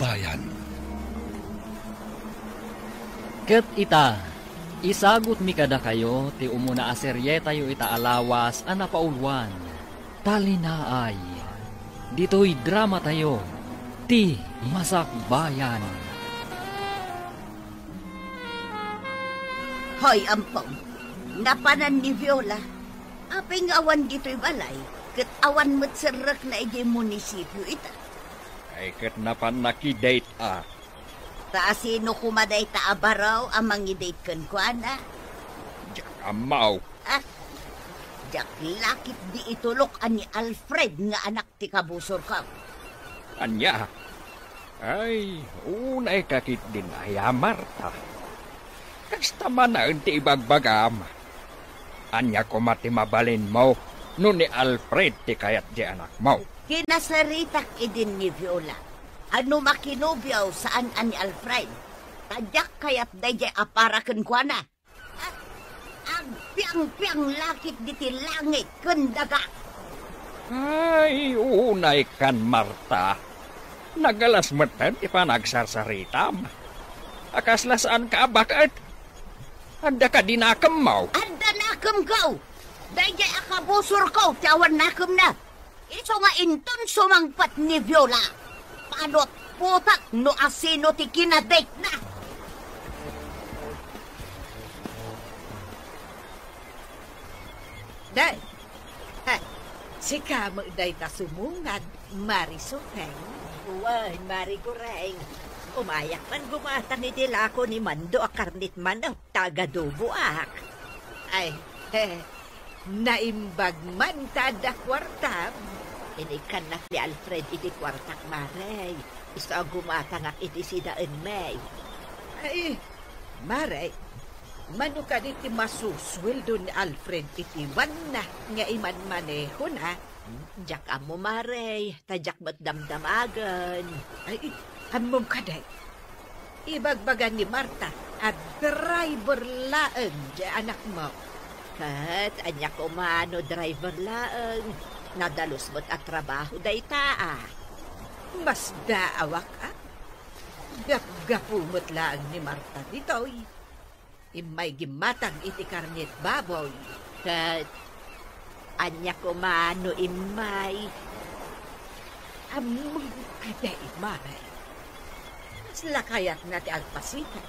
bayan. Ket ita, isagot mi kada kayo, ti umuna aserye tayo ita alawas, anapaulwan. Talinaay, dito'y drama tayo, ti Masakbayan. Hoy, ampong, napanan ni Viola. Apay nga awan dito'y balay, ket awan mo't serak na ijay munisipyo ita. Ay ket napan nakidate Taasino kumaday ta abaraw ang mangidate kan ko, ana? Jak amaw. Jak lakit di itulok ani Alfred nga anak ti kabusor ka. Anya? Ay, unay kakit din ay Marta. Kasta man na ti ibagbagam. Anya ko mati mabalin mo, no ni Alfred ti kayat di anak mo. Kinasaritak idin ni Viola. Ano makinobyaw saan ani Alfred? Tadyak kayat dayjay aparaken ko na. Ang piang-piang lakit diti langit kendaga. Ay, unay kan Marta. Nagalas matan ipanagsasaritam. Akaslasaan ka bakit? Anda ka dinakam mo. Anda nakam ko. Dayjay akabusor ko, tiawan nakam na. Iso nga inton sumangpat ni Viola. Paanot putak no asino ti kinadate na. Day, si kamo day ta sumungad, Marisoteng. Uwan, Marigoreng. Umayak man gumata ni Dilako ni Mando akarnit man o taga-dubuak. Ay, naimbag man tada kwartab. Inikan na ni Alfred iti kwartak Marey. Isa gumata nga iti sidaan May. Ay, Marey, mano ka iti masusweldo ni Alfred iti wan na nga iman maneho na. Diyak amo Marey, tadyak ba't damdamagan. Ay, hamom ka day. Ibagbagan ni Marta at driver laeng di anak mo. Kat, anyak umano driver laeng. Nadalos mo't at trabaho day taa. Mas daawak Gap-gapumot laeng ni Marta ditoy. Imay gimatang iti karnit baboy. Kat, anya ko mano imay. Among kaday, Maray. Mas lakayat na ti agpasita.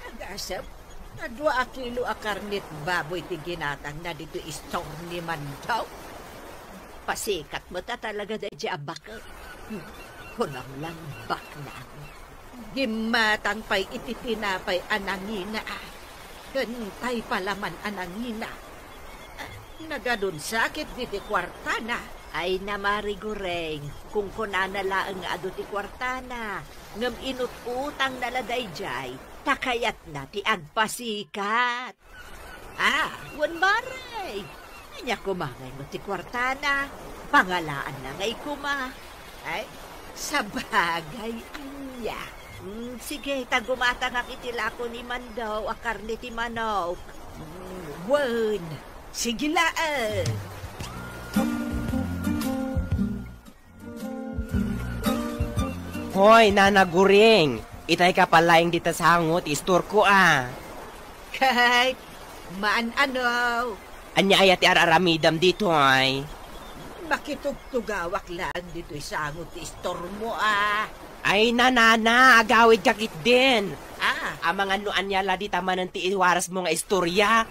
Agasap, na 2 kilo a karnit baboy ti ginatang na dito istor ni Mandaw. Pasikat mo ta talaga day di abak. Kunang lang baklang. Gimatang pa'y ititinapay anangina. Gantay palaman anangina. Nagadun sakit diti kwartana. Ay na Marigoreng, kung kunana laang ado ti kwartana, ngam inut-utang naladay jay, takayat na ti agpasikat. Wan Maray, anya kumangay mo ti kwartana, pangalaan na ngay kuma. Ay, sabagay anya. Sige, tagumata nga kitilako ni Mandaw, akarni ti Manaw. Wan, sige laan. Hoy, nanaguring. Itay ka palayang dita sa hangot, istor ko Kahit, maan ano. Anya ayat araramidam dito ay. Makitugtugawak lang dito isangot istor mo Ay nanana, agawid kakit din. Ah. Amang ano anya la di tamanan ti iwaras mo nga istorya.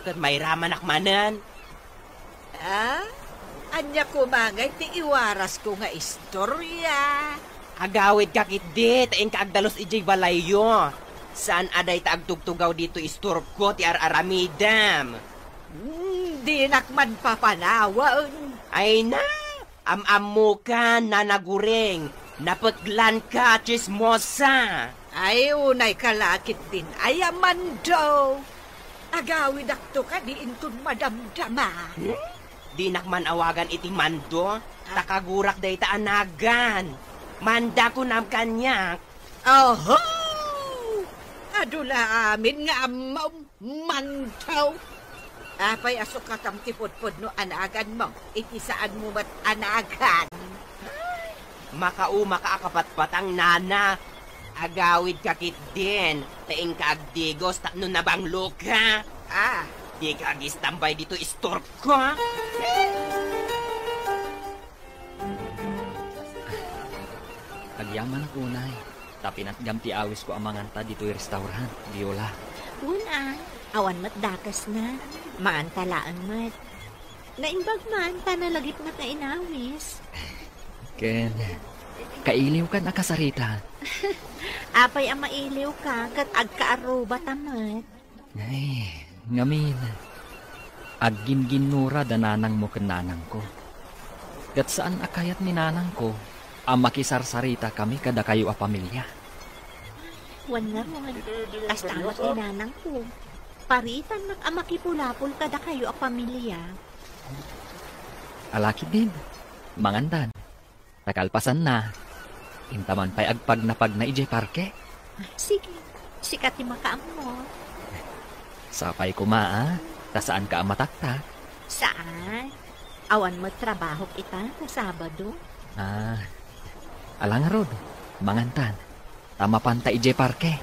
Kat may ramanak manan. Anya kumangay ti iwaras ko nga istorya. Agawid kakit di, taing kaagdalos ijay balayo. Saan aday taagtugtugaw dito istor ko ti araramidam. Di nakman papanawan. Ay na, am-amu ka, nanaguring. Napaglan ka, chismosa. Ay, unay kalakit din. Ay, Amando. Agawid akto ka di intun madamdama. Di nakman awagan iti Mando. Takagurak day ta anagan. Manda ko nam kanyak. Oho! Adula amin nga amaw Mandaw. Apay asok ka kam tipod-pod no anagan mo. Iti saan mo mat anagan. makaakapatpatang nana. Agawid kakit din. Taing kaagdigos tapno na bang luka. Di ka agistambay dito istorb ko. Agyaman ako, Nay. Tapin at gamti awis ko ang manganta dito yung restaurant, Viola. Una, awan mat dakas na. Maantalaan mat. Naimbag man, tanalagit mat na inawis. Ken, kailiw ka na kasarita. Apay ang mailiw ka, kat agkaaruba tamat. Ay, ngamin. Agin-ginura dananang mo ken nanang ko. Kat saan akayat ni nanang ko, ang makisarsarita kami kada kayo a pamilya. Wan nga ron, as tamat ni nanang ko. Paritan nak ang makipulapol kada kayo a pamilya. Alaki din, mangandan. Nakalpasan na. Intaman pa'y agpag na pag na ijay parke. Sige, sikat ni makaam mo. Sapay kumaa, tasaan ka ang matakta. Saan? Awan mo trabaho kita sa Sabado? Alang rod, mangantan. Tama panta ijay parke.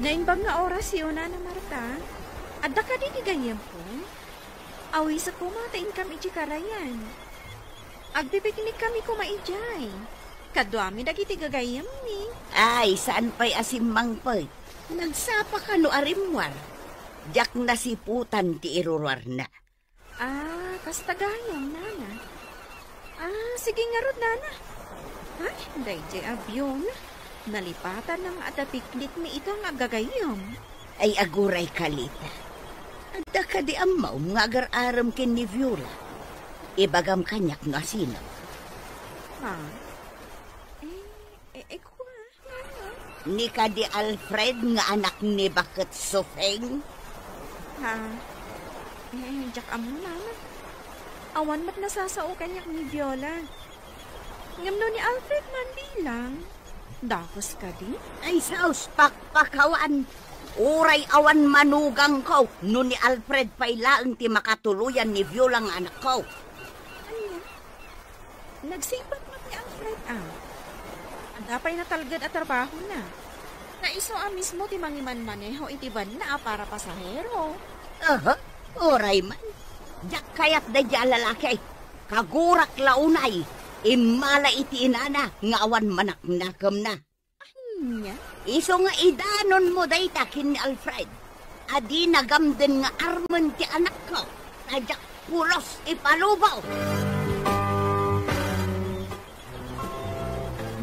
Naimbag nga oras yun na Marta. Adda ka din ganyan po. Awi sa kumatain kami karayan. Agpipiknik kami kumaijay. Kadwami dagiti gagayam ni. Ay, saan pa'y asimmang pa'y? Nagsapa ka no arimwar. Diyak na siputan ti irurwar na. Kastagayam, nana. Sige nga rod, nana. Ay, dayjay abyon. Nalipatan ng atapiknik ni itang agagayam. Ay aguray kalita. Adda ka di amaw nga agar-aram kin ni Viola. Ibagam kanyak no asino. Ni ka di Alfred nga anak ni Bakit Sofeng? Diyak amo naman. Awan mat nasasao kanyak ni Viola. Ngamno ni Alfred man bilang. Dakos ka di? Ay saus pakpakawan. Uray awan manugang ko. No ni Alfred pa'y laang ti makatuluyan ni Viola nga anak ko. Anya? Nagsipat mat ni Alfred Agapay na talgad at trabaho na. Naiso mismo ti mangiman maneho itiban na para pasahero. Uray man. Diyak kayat da di lalaki. Kagurak launay. Imala iti inana nga awan manaknakam na. Anya? Iso nga idanon mo dayta kin ni Alfred. Adi nagamden nga arman ti anak ko. Tadyak pulos ipalubaw.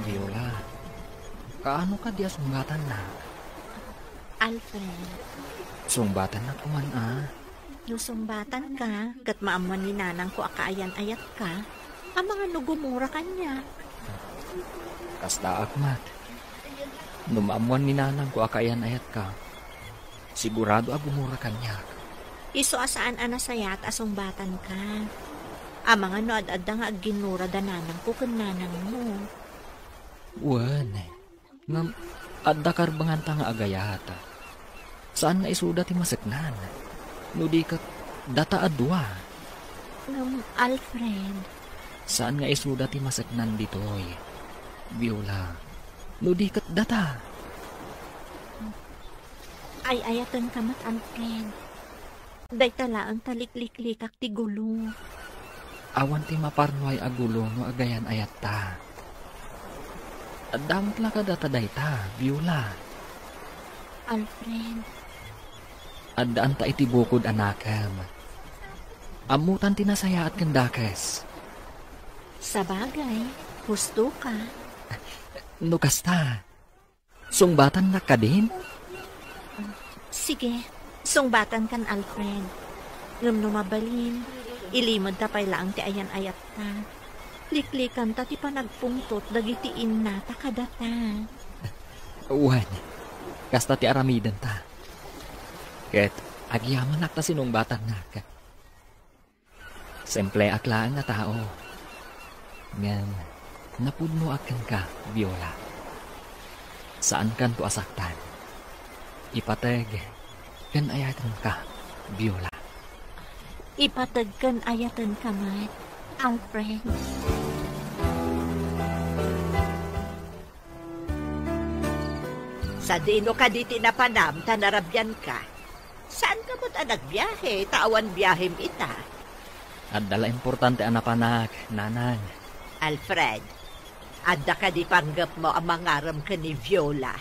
Viola, kaano ka di sumbatan na? Alfred, Sumbatan na kuman nusumbatan ka, kat maaman ni nanang ko akaayan-ayat ka, ang mga nugumura kanya. Kasta akmat. Numamuan ni nanang ko akayan ayat ka. Sigurado agumura kanya. Iso asaan anasayat asumbatan ka. Ang mga noad-adda nga ginura da nanang ko kan nanang mo. Wan, ngam adda karbanganta nga agayata. Saan nga isuda ti masaknan? Nudi kat data adwa. Alfred. Saan nga isuda ti masaknan ditoy? Viola, nudi kat data. Ay ayatan kamat Alfred. Day talaan talikliklikak ti gulo. Awan ti maparnoy agulo no agayan ayat ta. Adamot la ka data dayta, Viola. Alfred. Addaan ta iti bukod anakam. Amutan tinasaya at kandakas. Sa bagay, husto ka. Nukasta. Sungbatan na ka din? Sige, sungbatan kan Alfred. Ngam numabalin, ilimod ta pay laang ti ayan-ayat ta. Liklikan ta ti panagpungtot dagitiin na ta kadata. Uwan, kasta ti aramidan ta. Ket agyaman nakta sinungbatan na ka. Simple aklaan na tao. Ngan, napudno akan ka, Viola. Saan kan to asaktan? Ipateg, kan ayatan ka, Viola. ipatagkan ayatan kamat, Alfred. Sa dino ka di tinapanam, tanarabyan ka. Saan ka mo't nagbiyahe? Tawan biyahim ita. At dala importante anapanak, nanang. Alfred, adda ka di panggap mo ang mangaram ka ni Viola.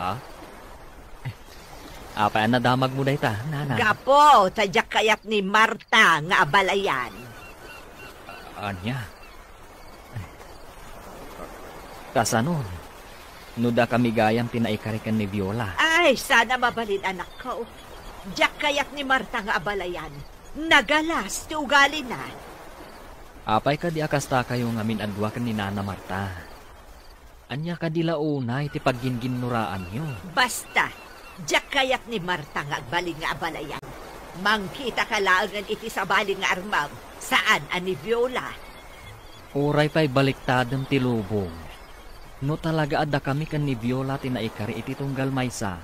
Ha? Apa na damag mo day ta, nanang? Gapo, tadyak kayat ni Marta nga abalayan. Anya? Kasanon? Nuda kami gayang pinaikarikan ni Viola. Ay, sana mabalin anak ko. Diyak kayat ni Marta nga abalayan. Nagalas, ti ugali na. Apay ka di akasta kayo ngamin adwa kan ni Nana Marta. Anya ka di launay ti pagginginuraan nyo. Basta, diyak kayat ni Marta nga agbaling nga abalayan. Mangkita ka laangan iti sa baling nga armam. Saan ani Viola? Uray pa'y baliktadam ti lubong. No talaga ada kami kan ni Viola tinaikari iti tunggal maysa.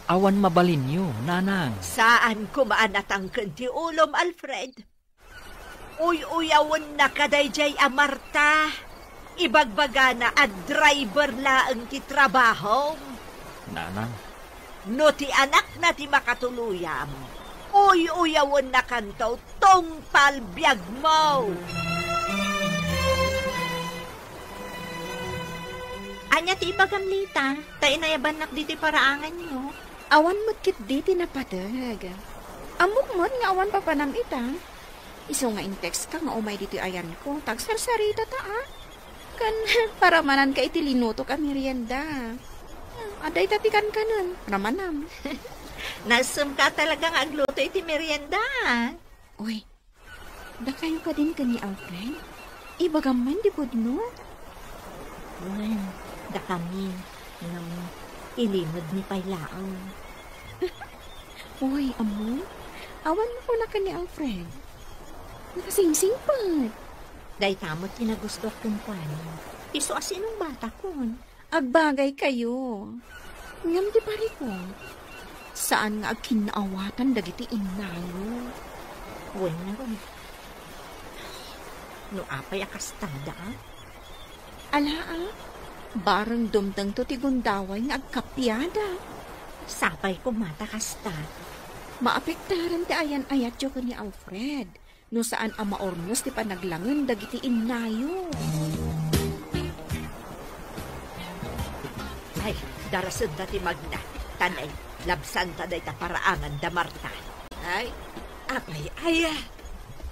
Awan mabalin nyo, nanang. Saan kumaanatang ti ulom, Alfred? Uy-uyawon na kadayjay a Marta. Ibagbaga na at driver laang ti trabaho. Nanang. No ti anak na ti makatuluyam. Uy-uyawon na kanto tong palbiag mo. Anya ti ibagamlita, ta inayabanak di ti paraangan nyo. Awan mo't kit di tinapadag. Amok mo't nga awan pa panam ita. Iso nga in-text ka nga umay dito ayan ko. Tagsarsarita ta Kan para manan ka iti linuto ka merienda. Aday tatikan ka nun. Ramanam. Nasum ka talagang agluto iti merienda. Uy, da kayo ka din ka ni Alfred? Ibagaman di pod no? Da kami ng ilimod ni Pailaang. Uy, amo, awan mo ko na ka ni Alfred. Nakasingsing pa. Day tamot kinagustot kong kwano. Iso asinong bata kon. Agbagay kayo. Ngam di pari ko. Saan nga agkinaawatan dagiti inayo? Uy na ron. No apay akastada. Alaa, barang dumdang to ti gundaway nga agkapyada. Sapay ko mata kasta. Maapektaran ti ayan ayat yo ka ni Alfred. No saan ang maornos ti panaglangan dagiti inayo. Ay, darasod na ti Magna. Tanay, labsan ta day ta paraangan da Marta. Ay, apay, ay,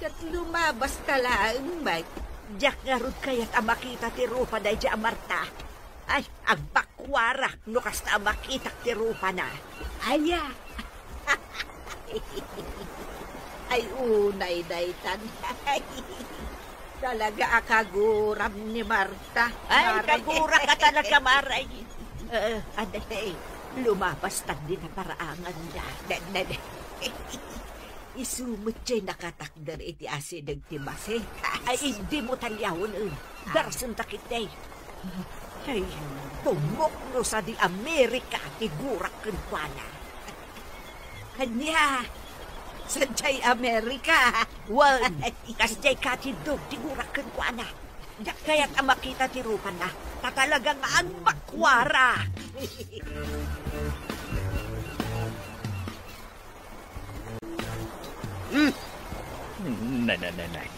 kat lumabas ka lang, Mike. Diyak nga rod kayat amakita ti rupa day di Marta. Ay, agbakwara, no kasta amakita ti rupa na. Aya. Ay, unay day tanay. Talaga akaguram ni Marta. Ay, kagura ka talaga, Maray. Aday, lumabas tan din na paraangan niya. Isumot siya'y nakatakdar iti asinag ti Mase. Ay, hindi mo talyawon. Darasan takit day. Ay, tumok no sa di Amerika ti gurak kenkwana. Kanya, sa jay Amerika. Wan, kasjay katidog ti gurak kenkwana. Yak kaya't amakita ti rupan na. Tatalagang ang bakwara. Nanay.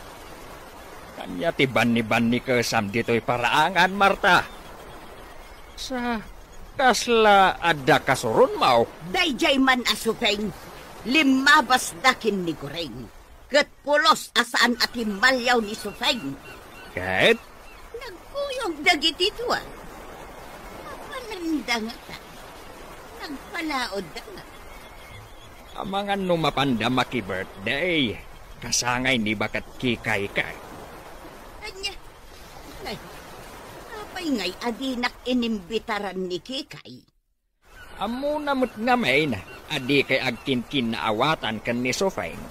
Kanya ti ban-ni kesam dito'y paraangan, Marta. Sa kasla ada kasurun mau. Dayjay man asupeng, limabas dakin ni Goreng. Kat pulos asaan ati malyaw ni Supeng. Ket? Nagkuyog dagiti tuwa. Mapananda nga ta. Nagpalaod da nga. Amangan no mapanda maki-birthday. Kasangay ni bakat kikay ka. Kanya, ay, apay ngay adinak inimbitaran ni Kikay. Amo namut nga may na, adi kay agkinkin na awatan kan ni Sofeng.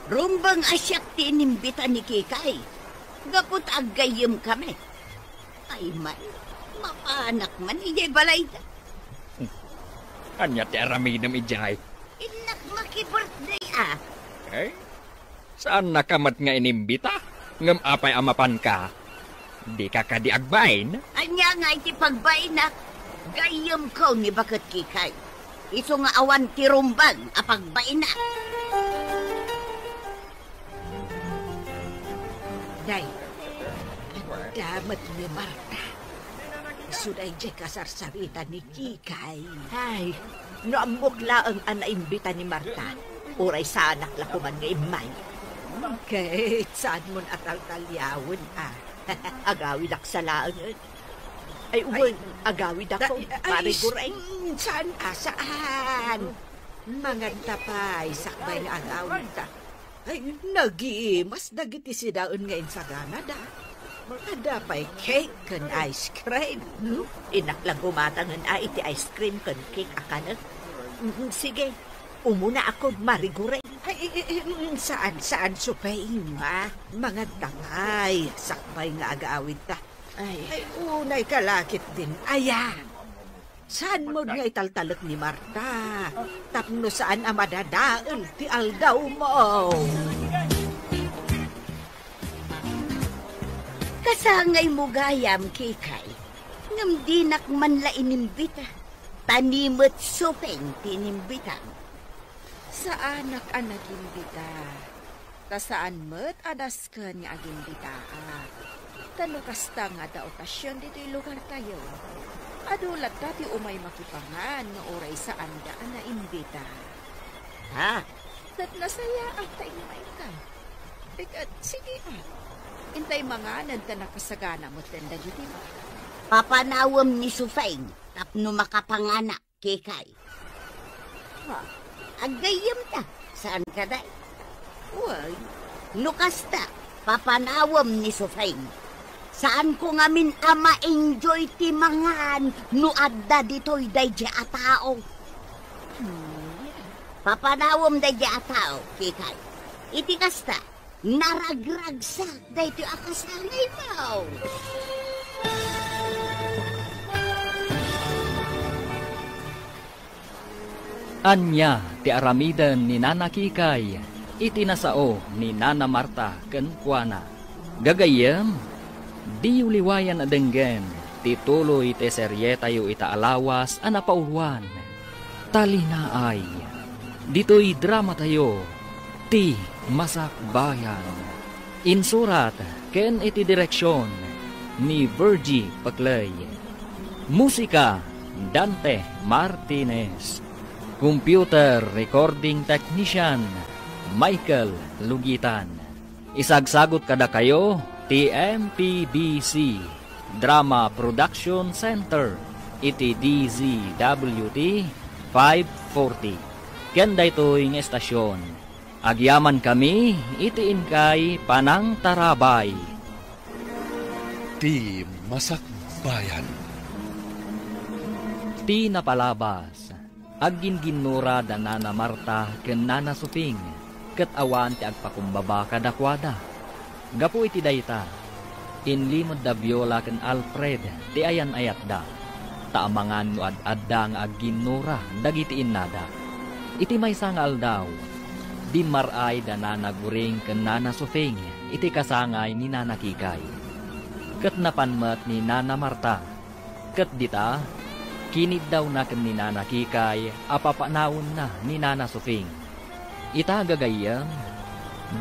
Rumbang asyak ti inimbita ni Kikay. Gapot agayim kami. Ay man, mapanak man, ijay balay da. Kanya ti aramidam ijay. Inak maki-birthday Eh, saan nakamat nga inimbita? Ngam apay amapan ka? Di ka kadiagbain? Anya nga iti pagbay na gayam ko ni bakit kikay. Iso nga awan tirumbag apagbay na. Day, damat ni Marta. Suday di kasarsarita ni Kikay. Ay, naamugla ang anaimbita ni Marta. Uray sa anak la kuman nga imay. Kahit saan mo atal-talyawin, agawid ak sa laan. Ay, uwan, agawid ako. Pare ko rin. Saan? Saan? Manganta pa, sakbay nga agawid ta. Ay, nag-iimas, nagiti si daon ngayon sa Canada. Ada pa'y cake kan ice cream. Inak lang gumatangan iti ice cream kan cake akanan. Sige, umuna ako marigure. Ay, saan supain ha? Mga tangay, sakbay nga agaawid ta. Ay, unay kalakit din. Ayan. Saan mo nga italtalot ni Marta? Tapno saan ang madadaal ti aldaw mo? Kasangay mo gayam, Kikay. Ngam dinak man la inimbita. Tanimot supeng tinimbita. Sa anak ang nagimbita. Ta saan mo't adas ka nga agimbita. Tano kasta nga da otasyon dito'y lugar tayo. Adulat dati umay makipangan nga oray sa andaan na imbita. Ha? Tat nasaya ang taimay ka. Teka, sige Intay mga nanta nakasagana mo tenda dito mo. Papanawam ni Sufeng, tapno makapangana, Kikay. Ha? Agayam ta, saan ka day? Uy, Lukas ta, papanawam ni Sufeng. Saan ko ngamin ama enjoy ti mangan, no adda dito'y day di atao. Papanawam day di atao, Kikay. Iti kasta, naragragsak day ti akasangay mo. Anya ti aramidan ni Nana Kikay, itinasao ni Nana Marta ken kuana. Gagayem, di uliwayan adenggen, tituloy ti serye tayo itaalawas anapauluan. Talina ay, dito'y drama tayo, ti Masakbayan. Insurat ken iti direksyon ni Virgie Paclay. Musika, Dante Martinez. Computer Recording Technician, Michael Lugitan. Isagsagot kada kayo, TMPBC, Drama Production Center, iti DZWT 540. Kenda ito'y estasyon. Agyaman kami, itiin kay Panang Tarabay. Ti Masakbayan. Ti napalabas. Agin ginura da Nana Marta ken Nana Suping, ket awan ti agpakumbaba kadakwada. Gapu iti dayta, inlimod da Viola ken Alfred, ti ayan ayat da. Taamangan no ad-adda nga agginura dagiti innada. Iti maysa nga aldaw, di maray da Nana Guring ken Nana Suping, iti kasangay ni Nana Kikay. Ket napanmet ni Nana Marta, ket dita, kinid daw na ken ni Nana Kikay, apapanawon na ni Nana Suping. Itagagayam,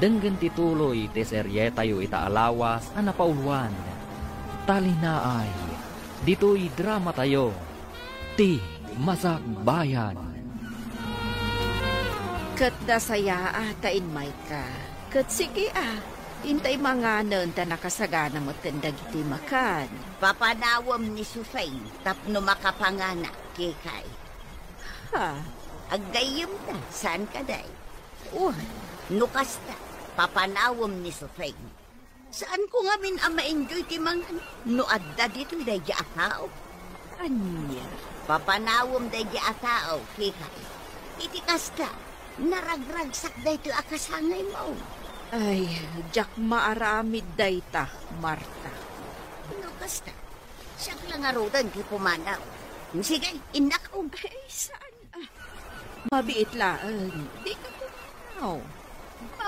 denggen tituloy ti serye tayo itaalawas anapauluan. Talinaay, dito'y drama tayo, ti Masakbayan. kat dasaya atain may ka. Kat sige intay mga nanta nakasagana mo tendagiti makan. Papanawam ni Sufeng, tapno makapangana, Kikay. Ha? Agayam ta, saan ka day? Uy, Nukas ta, papanawam ni Sufeng. Saan ko nga min ang ma-enjoy ti mangan? No adda dito day di atao. anya. Papanawam day di atao, Kikay. Iti kasta, naragragsak day to akasangay mo. Ay, jak maaramid dayta, Marta. Nukas ta, siyak lang arudan ki pumanaw. Sige, inakaw. Ay, saan? Mabiit laan. Di ka pumaw.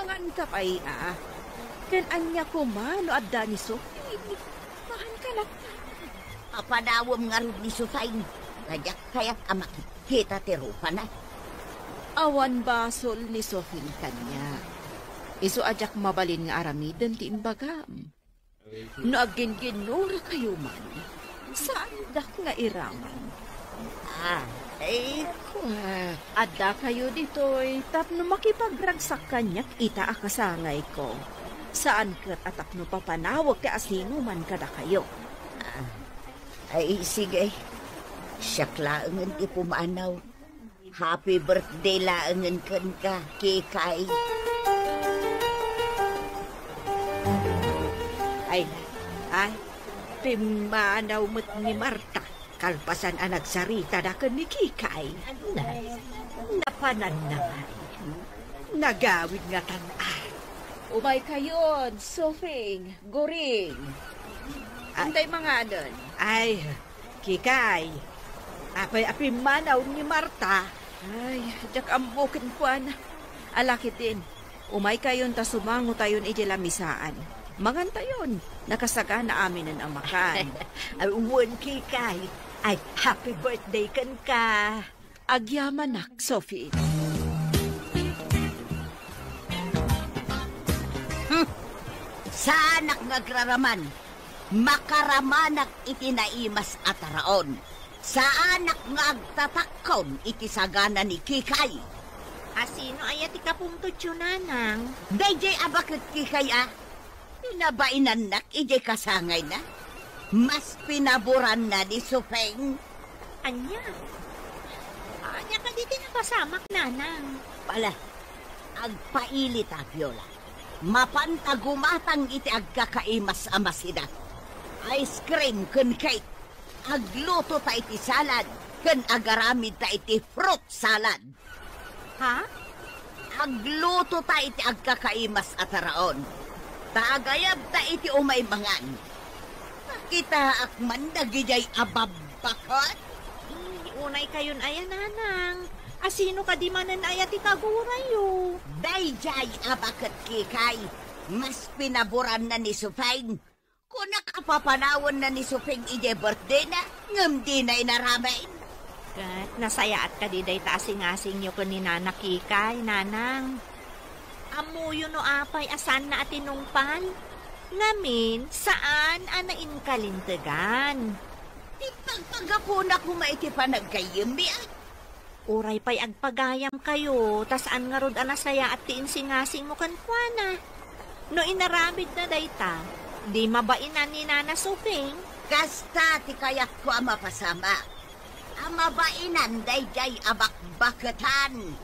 Mangan ka pa Kan anya ko man, no adda ni Sophie. Mahan ka na. Papadawam nga rin ni Sufain. Kadyak kaya't makikita tirupa na. Awan basol ni Sophie kanya. Iso ajak mabalin nga aramiden ti imbagam. No agin ginura kayo man. Saan dak nga iraman? Adda kayo ditoy. Tapno makipagragsak kanyak ita akasangay ko. Saan kat atapno papanawag ka asino man kada kayo. Ay, sige. Siyak laangan ti pumanaw. Happy birthday laangan kan ka, Kikay. Ay, pimanaw mo't ni Marta. Kalpasan ang nagsarita na ka ni Kikay. Napanan na nga. Nagawid nga tanaan. Umay kayon, Sofing, Goring. Anday mga anon. Ay, Kikay. Apay manaw ni Marta. Ay, jak ambukin ko na. Alakitin. Umay kayon ta sumango tayon ijilamisaan. Mangan tayon. Nakasaga na amin ang amakan. Ay, uwan, Kikay. Ay, happy birthday kan ka. Agyamanak, Sophie. Saanak nagraraman, makaramanak itinaimas at raon. Saanak nga agtatakon itisagana ni Kikay. Asino ayat ikapuntod yun, nanang? Dayjay abakit Kikay Pinabainan nak ijay kasangay na. Mas pinaburan na ni Sufeng. Anya ka dito na pasamak, nanang. Pala, agpailit Viola. Mapantagumatang iti agkakaimas amasida. Ice cream kun cake. Agluto ta iti salad. Kun agaramid ta iti fruit salad. Ha? Agluto ta iti agkakaimas ataraon. Taagayab ta iti umay mangan. Kita akman dagijay ababakot. Unay kayon ayan, nanang. Asino ka di manan ayat ikagurayo? Dayjay abakot Kikay. Mas pinaburan na ni Sufeng. Kung nakapapanawon na ni Sufeng ije birthday na, ngam di na inaramain. Kat nasayaat ka di day taasing-asing nyo ko ni Nana Kikay, nanang. Amuyo no apay asan na atinungpal? Ngamin, saan anain kalintagan? Di pagpagapuna ko maiti pa nagkayimbi Uray pa'y agpagayam kayo, tas an nga rod anasaya at tiinsingasing mo kankwana. No inaramid na dayta, di mabainan ni Nana Sufeng. Kasta ti kayak ko ang mapasama. Ang mabainan dayjay abakbakatan.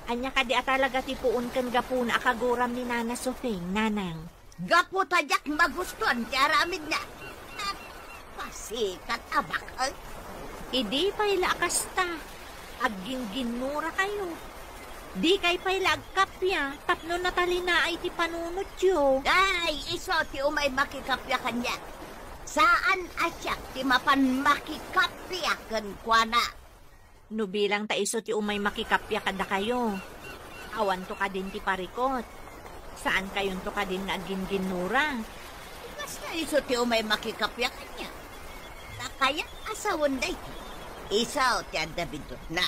Anya ka di atalaga ti puun kan gapuna akaguram ni Nana Sufeng, nanang. Gapo tajak magustuhan ti aramid na. At pasikat abak Idi pa'y laakasta. Agginginura kayo. Di kay pa'y lagkapya. Tapno natali na ay ti panunot yo. Ay, iso ti umay makikapya kanya. Saan asyak ti mapan makikapya kan kuana? No bilang ta iso ti umay makikapya kada kayo. Awan to ka din ti parikot. Saan kayon to ka din nga agginginura? Basta iso ti umay makikapya kanya. Kaya asawon day. Isaw ti anda bindot na.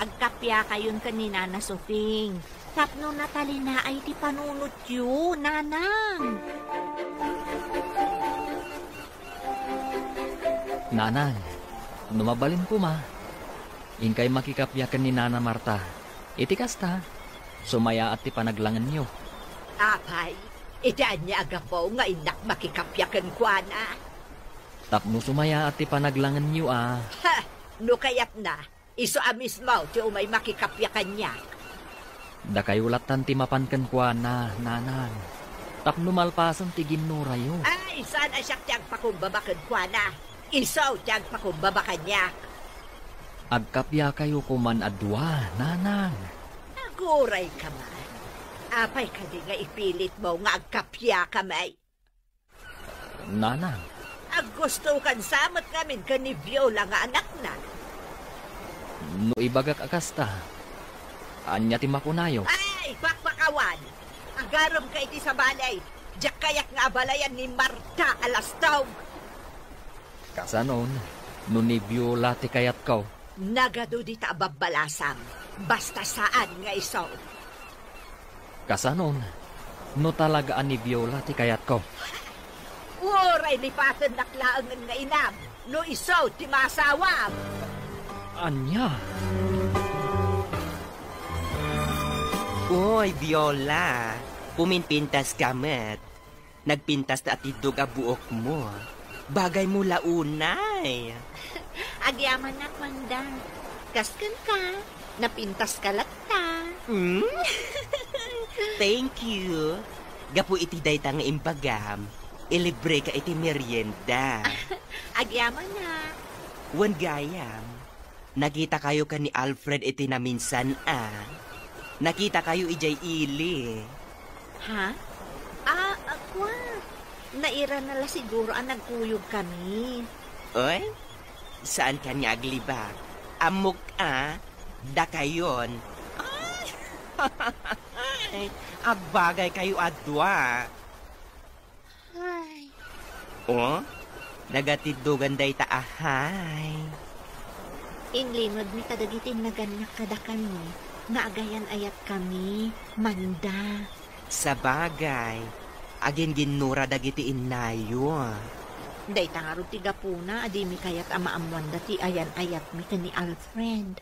Agkapya kayon kanina na Sufeng. Tapno natali na ay ti panunot yu, nanang. Nanang, numabalin ko ma. Ingkay makikapya kan ni Nana Marta. Iti kasta, sumaya at ti panaglangan niyo. Apay, idaan niya agapaw nga inak makikapya kan kuana. Tapno sumaya at ti panaglangan niyo Ha! No kayat na, iso amis mo, ti umay makikapya kanya. Da kayo latan ti mapankan kwa na, nanang. Tapno malpasan ti ginura yo. Ay, saan asyak tiyang pakumbabakan kwa na? Iso tiyang pakumbabakan niya. Agkapya kayo kuman adwa, nanang. Naguray ka man. Apay ka di nga ipilit mo nga agkapya ka may. Nanang. Gusto kan samot ngamin ka ni Viola nga anak na. No ibagak akasta. Anya ti makunayo. Ay, pakpakawan! Agarom ka iti sa balay. Diyak kayak nga abalayan ni Marta Alastaw. Kasanon, no ni Viola ti kayat ko. Nagado di ta ababalasam. Basta saan nga isaw. Kasanon, no talagaan ni Viola ti kayat ko. Uray lipatan naklaangan nga inam. No isaw ti masawam. Anya? Oy, Viola. Puminpintas ka, Met. Nagpintas na atidog a buok mo. Bagay mo launay. Agyaman na, Kwanda. Kaskan ka. Napintas ka latta. Hmm? Thank you. Gapu iti dayta nga imbagam. Ilibre ka iti merienda. Agyaman na. Wan gayam. Nakita kayo ka ni Alfred iti na minsan Nakita kayo ijay ili. Ha? Akwa. Naira na la siguro ang nagkuyog kami. Oy? Saan ka niya aglibak? Amok da kayon. Ay, abagay kayo adwa. Ay. Oh? Nagatidugan day ta ahay. Inlimod mi kadagitin naganak kada kami. Naagayan ayat kami. Manda. Sa bagay, agin ginura dagiti inayo. Day tangarod ti gapuna, adi mi kayat amaamwan dati ayan ayat mi ka ni Alfred.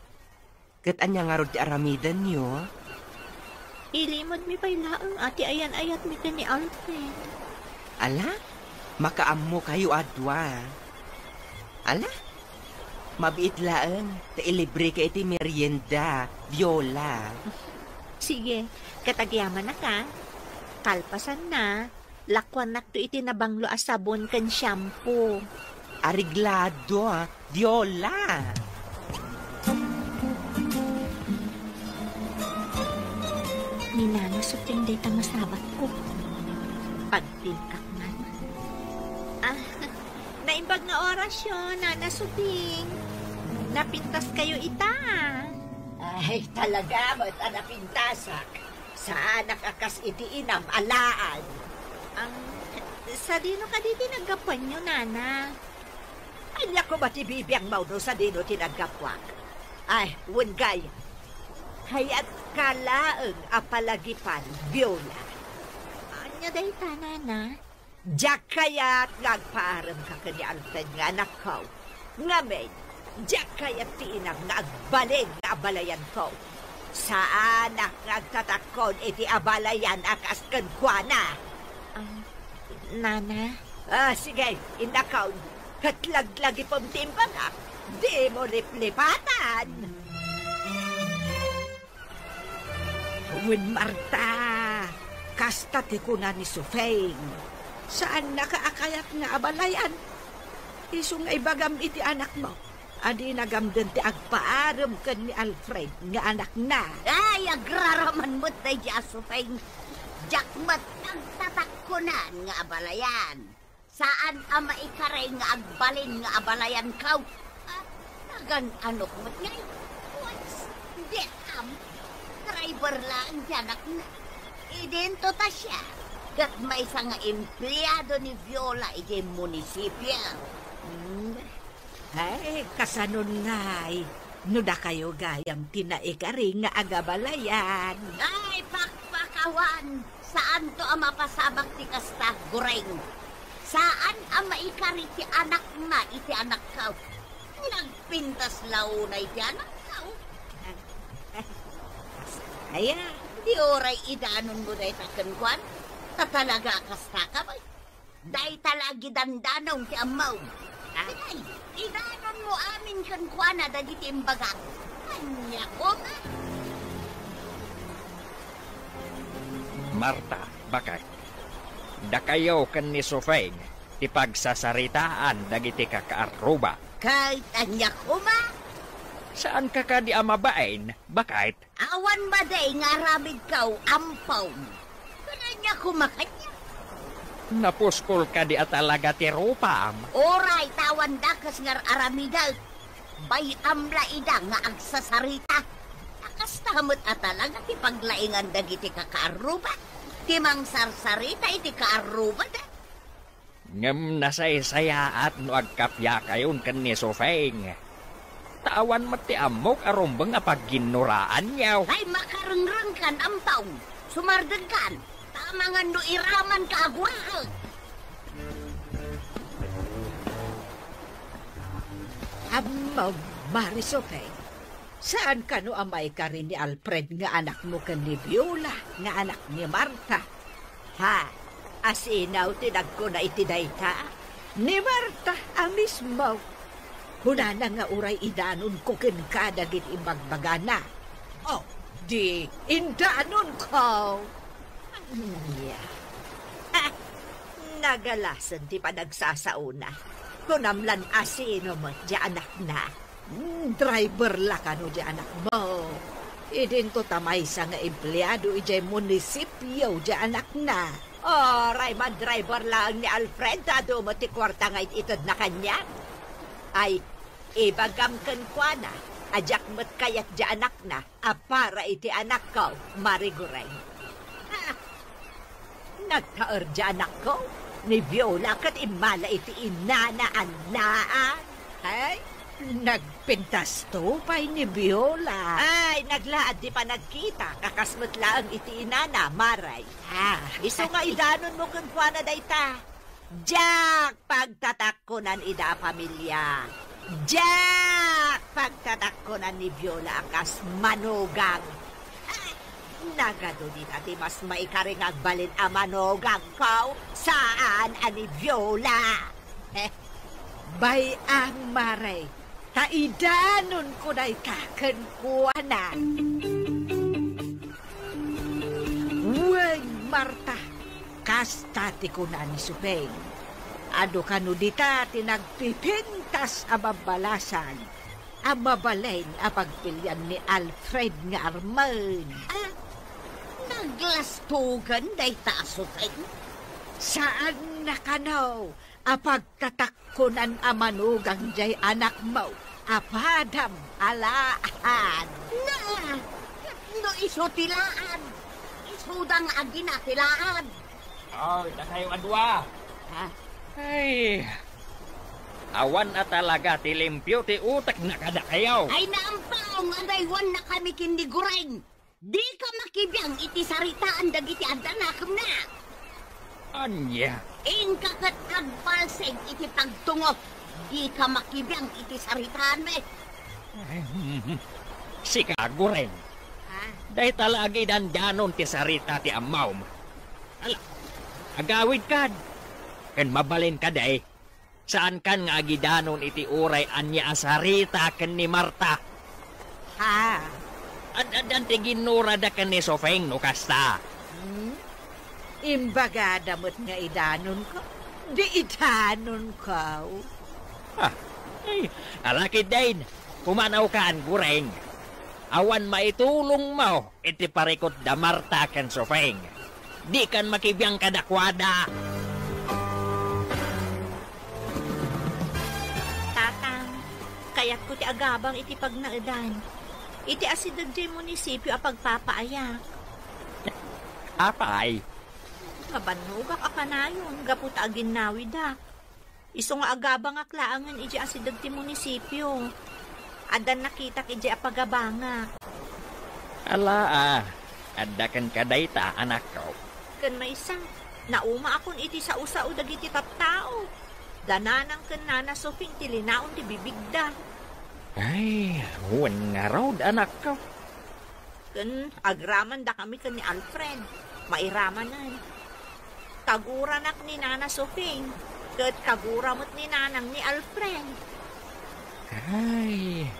Kat anya nga rod ti aramidan nyo? Ilimod mi pa'y laang ati ayan ayat mi ka ni Alfred. Ala? Makaammo kayo adwa. Ala? Mabiit laang, tailibre ka iti merienda, Viola. Sige, katagyaman na ka. Kalpasan na. Lakwan nakto iti nabanglo a sabon kan shampoo. Ariglado, Viola. Ninano suting day masabat ko. Pagtingkak man. Naimbag nga orasyon, Nana Suping. Napintas kayo ita. Ay, talaga mo't anapintasak. Saan nakakas iti inam alaan? Sa dino ka di tinagapan nyo, Nana? Anya ko ba ti bibiyang mauno sa dino tinagapwak? Ay, wungay. Hayat kalaang apalagipan, Viola. Anya day ta, Nana? Diyak kaya't nagpaaram ka ka ni Alfred nga anak ko. Ngamen, diyak kaya't tiinam nga agbaling nga abalayan ko. Saan nagtatakon iti abalayan akas kankwana? Nana? Sige, indakaw. Katlaglag ipamtimbang di mo liplipatan. Win Marta, kasta ti kuna ni Sufeng. Saan nakaakayat nga abalayan? Isong ibagam iti anak mo. Adi nagamdan ti agpaaram ka ni Alfred nga anak na. Ay, agraraman mo't na dya, Sufeng. Jakmat ang tatakkunan nga abalayan. Saan ang maikaray nga agbalin nga abalayan kaw? Nagan anok mo't ngay. Di driver lang janak na. Idento ta siya. Kat may isang empleyado ni Viola iti munisipyo. Ay, kasanon ngay. Nuda kayo gayang tinaikari nga agabalayan. Ay, pakpakawan. Saan to ang mapasabak ti kasta, Goreng? Saan ang maikari ti anak na iti anak kaw? Nagpintas launa iti anak kaw. Ay, di oray idanon mo dahi takankuan. Tatalaga kasta ka ba? Dahi talagi dandanong ti amaw. Ay, idanon mo amin kankuan na dagiti imbaga. Anya ko ba? Marta, bakit? Da kayo kan ni Sufeng, ipagsasaritaan dagiti kakaaruba. Kahit anya ko ba? Saan ka ka di amabain? Bakit? Awan maday nga ramid kaw ampaw. Kananya kumakanya. Napuskol ka di atalaga ti rupam. Oray, tawan dakas nga aramidal. Bay amla ida nga agsasarita. Kastamot talaga ti paglaingan dagiti kakaaruba. Timang sarsarita iti kaaruba da. Ngam nasaysaya at no agkapya kayon kan ni Sofeng. Tawan mati amok arumbang apagginuraan niyaw. Ay makarengreng kan am taong. Sumardag kan. Tamangan no iraman ka agwahal. Amaw, Marisopeng. Saan ka no amay ka rin ni Alfred nga anak mo kan ni Viola, nga anak ni Marta? Ha? Asinaw tinag ko na itiday ka? Ni Marta, ang mismo. Huna na nga uray idanon ko kin kadagit imbagbagana. Oh, di indanon ko. Yeah. Ha? Nagalasan ti pa nagsasauna. Kunamlan asino mo di anak na. Driver la ka no di anak mo. Idin to tamay sa nga empleyado ijay munisipyo di anak na. Oh, Rayman driver lang ni Alfred. Dado mo ti kwarta nga itod na kanya. Ay, ibagam kan kwa na. Ajak mo't kayat di anak na. Para iti anak ko, Marigureng. Ha? Nagtaor di anak ko. Ni Viola kat imala iti inanaan naan. Ay, nagpintas to pa'y ni Viola. Ay, naglaad di pa nagkita. Kakasmot lang iti inana, Maray. Iso nga idanon mo kung kwa na dayta. Jack, pagtatakkunan ida pamilya. Jack, pagtatakkunan ni Viola akas manugang. Nagado di tati mas maikaring agbalin a manugang ko. Saan ani Viola? Bay ang Maray. Taidanon ko na'y kakenkuanan. Uwag, Marta, kastati ko na ni Supeng. Ado ka no dita tinagpipintas ababalasan. Amabalain apagpilyan ni Alfred nga Arman. Naglastugan day taasuteng. Saan na kanaw? Apagtatakkunan amanugang jay anak mo, apadam alaan. Na, no iso tilaan. Isudang agina tilaan. Oh, ita kayo adwa. Ha? Ay, awan na talaga ti limpyo ti utak na kada kayaw. Ay naampaong anaywan na kami kinigureng. Di ka makibiyang iti saritaan dagiti adanakam na. Anya? Ingkakat agbalseg iti pagtungo. Di ka makibiyang iti saritaan me. Si kaguren. Ha? Dahil talagi dandanon ti sarita ti amaw mo. Ala, agawid kad. Kan mabalin ka day. Saan kan nga agidanon iti uray anya asarita ken ni Marta? Ha? Adan ti ginura da ken ni Sofeng no kasta. Imbaga damot nga idanon ko. Di idanon ko. Ay, alakid din. Pumanaw ka ang gureng. Awan maitulong mo iti parikot da Marta ken Sofeng. Di kan makibiyang kadakwada. Tatang, kaya't ko ti agabang iti pagnaadan. Iti asidag di munisipyo a pagpapaayak. Apay? Mabanugak a kanayon, gaputa aginawi da. Iso nga agabang aklaangan iti asidag ti munisipyo. Adan nakita iti a pagabanga. Ala adda kan kadayta anak ko. Kan may isa, nauma akon iti sa usao dagiti tattao. Dananang kan nana Sofing ti linaon ti bibigda. Ay, huwan nga raw anak ko. Kan agraman da kami kan ni Alfred. Mairamanan. Kaguranak ni nana Sofing. Kat kaguramot ni nanang ni Alfred. Ay,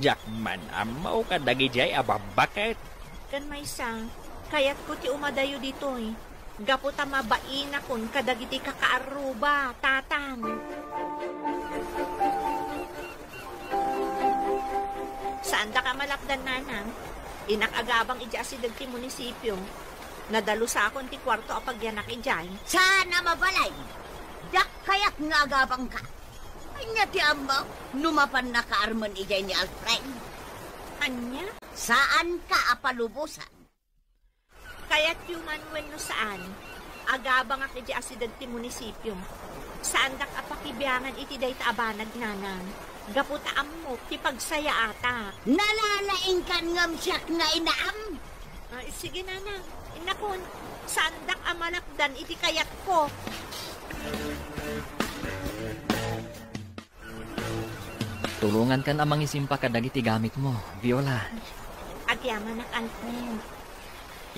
jakman amaw ka dagijay ababakit. Kan may isa, kaya't ko ti umadayo ditoy. Gaputa mabaina kun kadagiti kakaaruba, tatang. Saan da ka malakdan, nanang? Inakagabang ija si dagti munisipyo. Nadalo sa akon ti kwarto a pagyanak ijay. Sana mabalay. Dak kayak nga agabang ka. Anya ti amaw, numapan na kaarman ijay ni Alfred. Anya? Saan ka apalubusan? Kaya't yung Manuel no saan? Agabang ak iti asidad ti munisipyo. Saan dak apakibiyangan iti day taabanag nanang. Gaputaan mo ti pagsaya ata. Nalalaing kan ngam siyak nga inaam. Ay, sige nanang. Inakon, saan dak amalakdan iti kayat ko? Tulungan kan amang isimpa kadag iti gamit mo, Viola. Agyaman ak Alfred.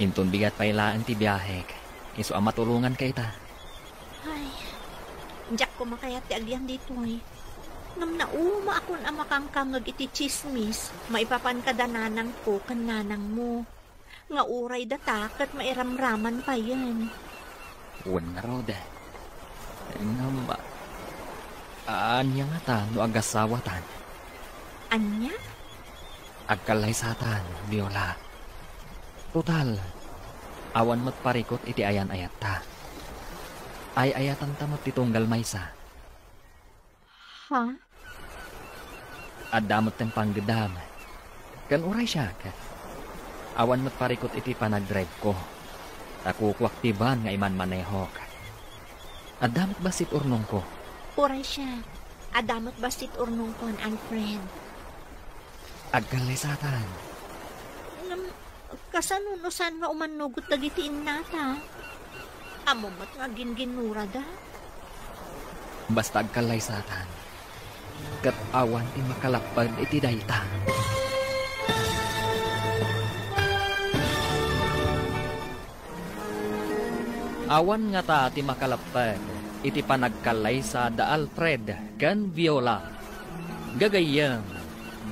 Intun bigat pailaan ti biyahek. Iso ama tulungan ka ita. Ay, Jack ko makayat ti agyang dito eh. Ngam na uma akon amakangkangag iti chismis, maipapan ka dananang ko kan nanang mo. Nga uray datak at mairamraman pa yan. Uwan na rod. Ngam ba? Anya nga ta no agasawatan. Anya? Agkalay satan, Viola. Total, awan mo't parikot iti ayan ayat ta. Ay ayatan ta mo't titunggal maysa. Ha? Adamot ng panggedam. Kan uray siya ka. Awan mo't parikot iti panagdrive ko. Takukwaktiban nga iman manehok. Adamot basit urnong ko. Uray siya. Adamot basit urnong kon, Alfred. Agkalay satan. Kasanunusan nga umanugot dagitiin nata. Amumat nga ginginura da. Basta agkalay satan. Kat awan ti makalapad iti dayta. Awan nga ta ti makalapad iti panagkalay sa da Alfred kan Viola. Gagayam,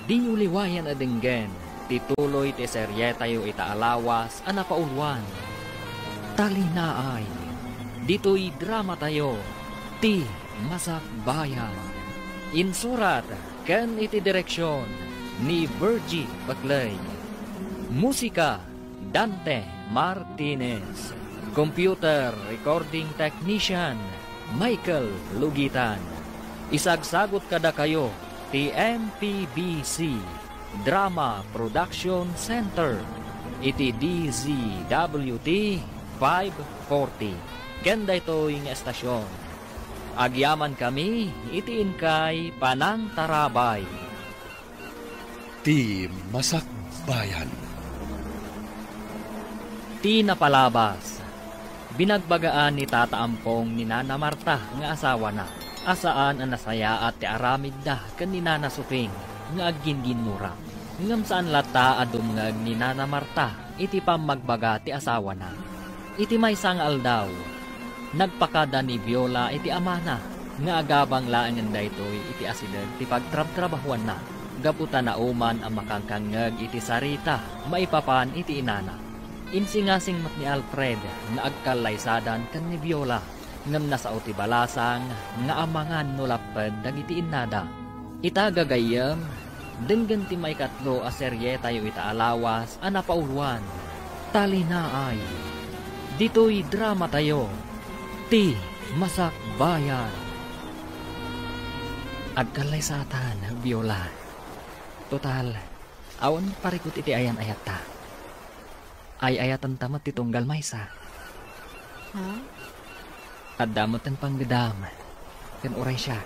di uliwayan adenggen, tituloy ti serye tayo itaalawas anapaulwan. Talinaay, dito'y drama tayo, ti Masakbayan. Insurat kan iti direksyon ni Virgie Baclay. Musika, Dante Martinez. Computer Recording Technician, Michael Lugitan. Isagsagot kada kayo, ti MPBC Drama Production Center, iti DZWT 540. Kenda ito'y estasyon. Agyaman kami, iti inkay Panang Tarabay. Ti Masakbayan. Ti napalabas. Binagbagaan ni Tata Ampong ni Nana Marta nga asawa na. Asaan ang nasaya at ti aramid da kan ni Nana Suping nga agginginura. Ngam saan lata adumngag ni Nana Marta iti pamagbaga ti asawa na. Iti may sang aldaw. Nagpakada ni Viola iti amana nga agabang laangan da ito'y iti asideg ti pagtrab-trabahuan na. Gaputa na uman ang makangkangag iti sarita maipapan iti inana. Insingasing mat ni Alfred nga agkalaysadan kan ni Viola ngam nasa uti balasang nga amangan no lapad dagiti innada. Itagagayam denggan ti may katlo a serye tayo itaalawas anapaulwan. Talinaay. Dito'y drama tayo. Ti Masakbayan. Agkalaysatan, Viola. Total, awan parikot iti ayan ayat ta. Ay ayatan tamat titunggal maysa. Ha? At damot ang panggedam. Kan uray siya.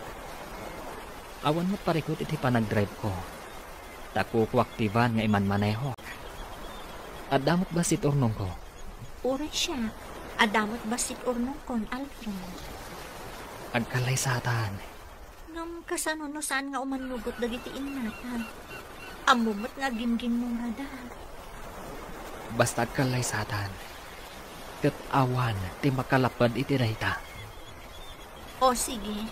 Awan mo't parikot iti panagdrive ko. Takukwaktiban nga iman manehok. At damot basit urnong ko. Uray siya. Adamot basit urnong kon, Alfred. Agkalay satan. Ngam kasanunusan nga umanugot dagitiin nata. Amumot nga ginginura da. Basta agkalay satan. Kat awan ti makalapad iti dayta. O sige,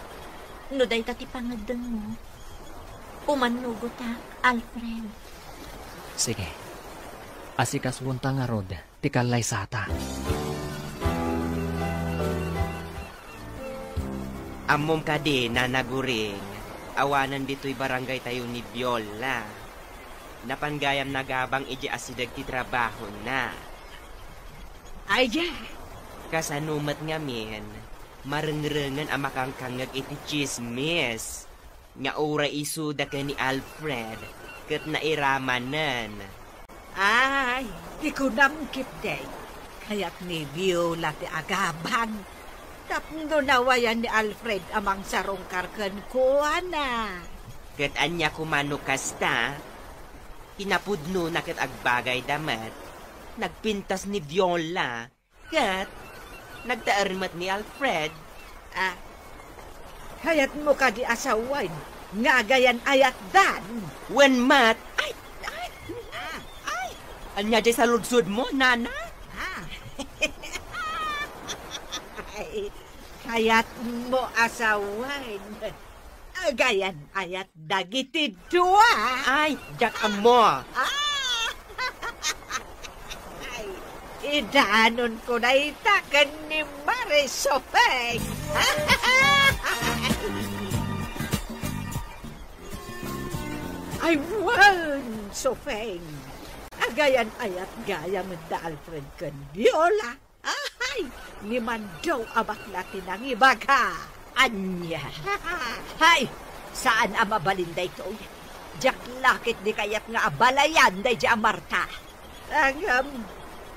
no dayta ti pangadang mo. Umanugot ta, Alfred. Sige. Asikas wunta nga rod, ti kalay sata. Amom ka din na naguring. Awanan dito'y barangay tayo ni Viola. Napanggayam nagabang iji asidag ti trabaho na. Ay, Jay. Kasanumat nga men, marengrengan ang makangkangag iti chismis. Nga ora isuda ka ni Alfred, ket nairamanan. Ay, di ko namkit day. Kaya't ni Viola ti agabang. Tapno nawayan ni Alfred amang sarong karken ko, ana. Ket anya kumano kasta, pinapudno na ket agbagay damat. Nagpintas ni Viola, ket nagtaarmat ni Alfred. Ah, kaya't mo ka di asawan, nga gayan ayat dan. Wen mat, ay, anya di sa ludsud mo, nana? Ay, kaya't mo asawan. Gayan ayat dagiti dua. Ay, jak amo. Ay, idanon ko na itakan ni Marisopeng. Ay, wan, Sopeng. Agayan ayat gaya da Alfred kan Viola. Ay, ni Mandaw abak natin ang ibaga. Anya. Hay, saan ang mabalinday to? Jak lakit di kayat nga abalayan day di Marta. Ang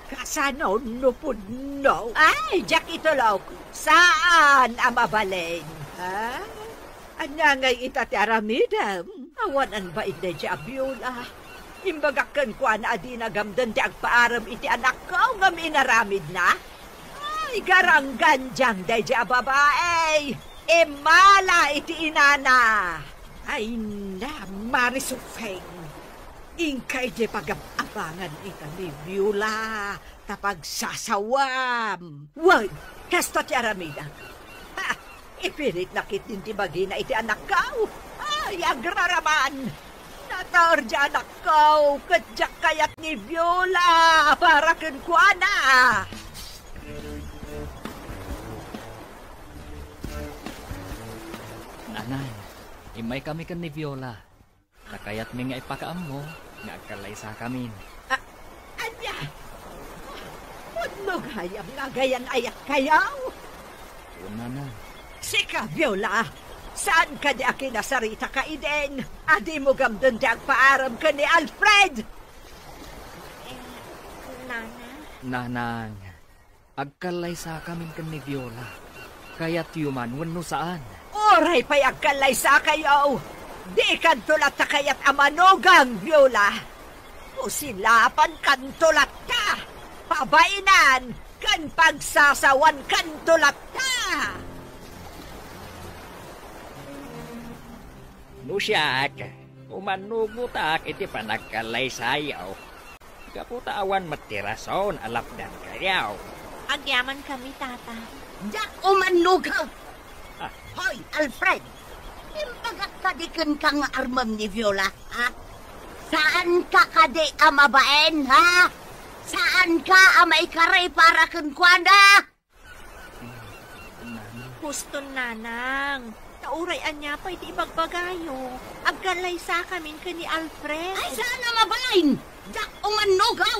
kasano no pudno. Ay, jak ito law. Saan ang mabalin? Ha? Anya ngay itati aramidam. Awanan ba inday di Viola? Imbagakan ko na adi nagamdan ti agpaaram iti anak ko ngam inaramid na. Ay, garanggan diyang day di babae. Mala iti inana. Ay na, Marisufeng. Ingkay di pag-abangan ita ni Viola. Tapag sasawam. Wag, kasta ti aramida. Ha, ipirit nakit din ti bagina iti anak ko. Ay, agraraman. Nataor di anak ko. Kadyak kayat ni Viola. Para kuana. Nanay, imay kami kan ni Viola. Nakayat mi nga ipakaam mo, nga agkalay sa kamin. Anya? Pudno gayam nga gayan ayat kayaw? Una na. Sika, Viola, saan ka di akinasarita ka iden? Adi mo gamdun di agpaaram ka ni Alfred? Nana? Nanang, agkalay sa kamin kan ni Viola. Kaya't yuman, wano saan? Oray pa'y agkalay sa kayaw. Di kan tulat ta kayat amanugang, Viola. Usilapan kan tulat ka. Pabainan kan pagsasawan kan tulat ka. Nusyak, umanugutak iti panagkalay sayaw. Kaputawan matirason alapdan kayaw. Agyaman kami, tata. Jak umanugaw. Hoy, Alfred. Impagakadikan ka nga armam ni Viola, ha? Saan ka kadi amabaen, ha? Saan ka amaikaray para kenkwana? Gusto, nanang. Taurayan niya pa iti ibagbagayo. Aggalay sa kamin ka ni Alfred. Ay, saan na mabalain? Jak umanugaw.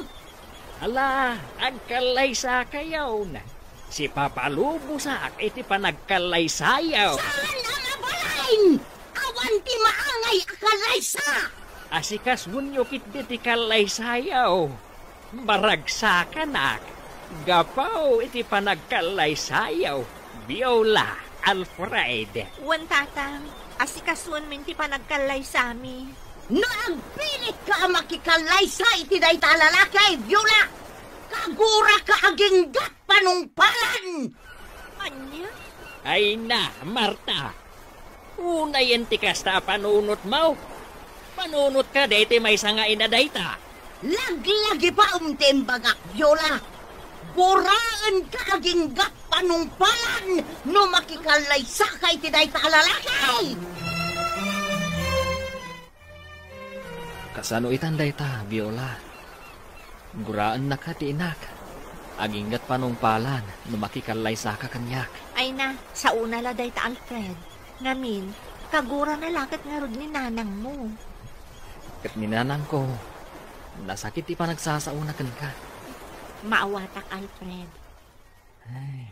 Ala, agkalay sa kayaw na. Si Papalubo sak iti panagkalay sayaw. Saan na mabalain? Awan ti maangay akalay sa. Asikas bunyo kit iti kalay sayaw. Baragsakan ak. Gapaw iti panagkalay sayaw. Viola, Alfred. Wan, tatang. Asikasuan min ti panagkalay sami. No agpilit ka makikalay sa iti day talalaki, Viola. Kagura ka aging panungpalan. Anya? Ay na, Marta. Unay enti kasta panunot mo. Panunot ka dete may sanga inadayta. Laglagi pa tembagak, Viola. Buraan ka aging panungpalan no makikalay sa kay tiday talalaki. Kasano itanday ta, Viola? Guraan na ka, tiinak. Agingat panungpalan, numakikalay sa ka kanyak. Ay na, sa una laday ta Alfred. Ngamin, kagura na lakit nga rod ni nanang mo. Kat ninanang ko, nasakit ti pa nagsasauna kan ka. Maawatak, Alfred. Ay,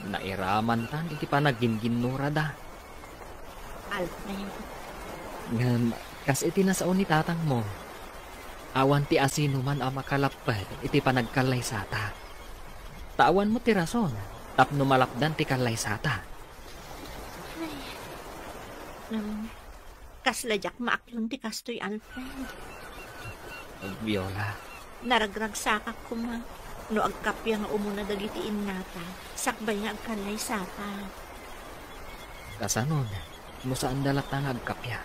nairaman tan, iti pa nagginginura da. Alfred. Ngam, Kas iti nasaon ni tatang mo. Awan ti asino man ang makalapad iti panagkalay sata. Tawan mo ti rason, tapno malapdan ti kalay sata. Kasladyak maaklon ti kastoy Alfred. Viola, Naragragsakak ko ma. No agkapya nga umuna dagitiin nata, sakbay nga agkalay sata. kasanon, mo saan dalatang agkapya.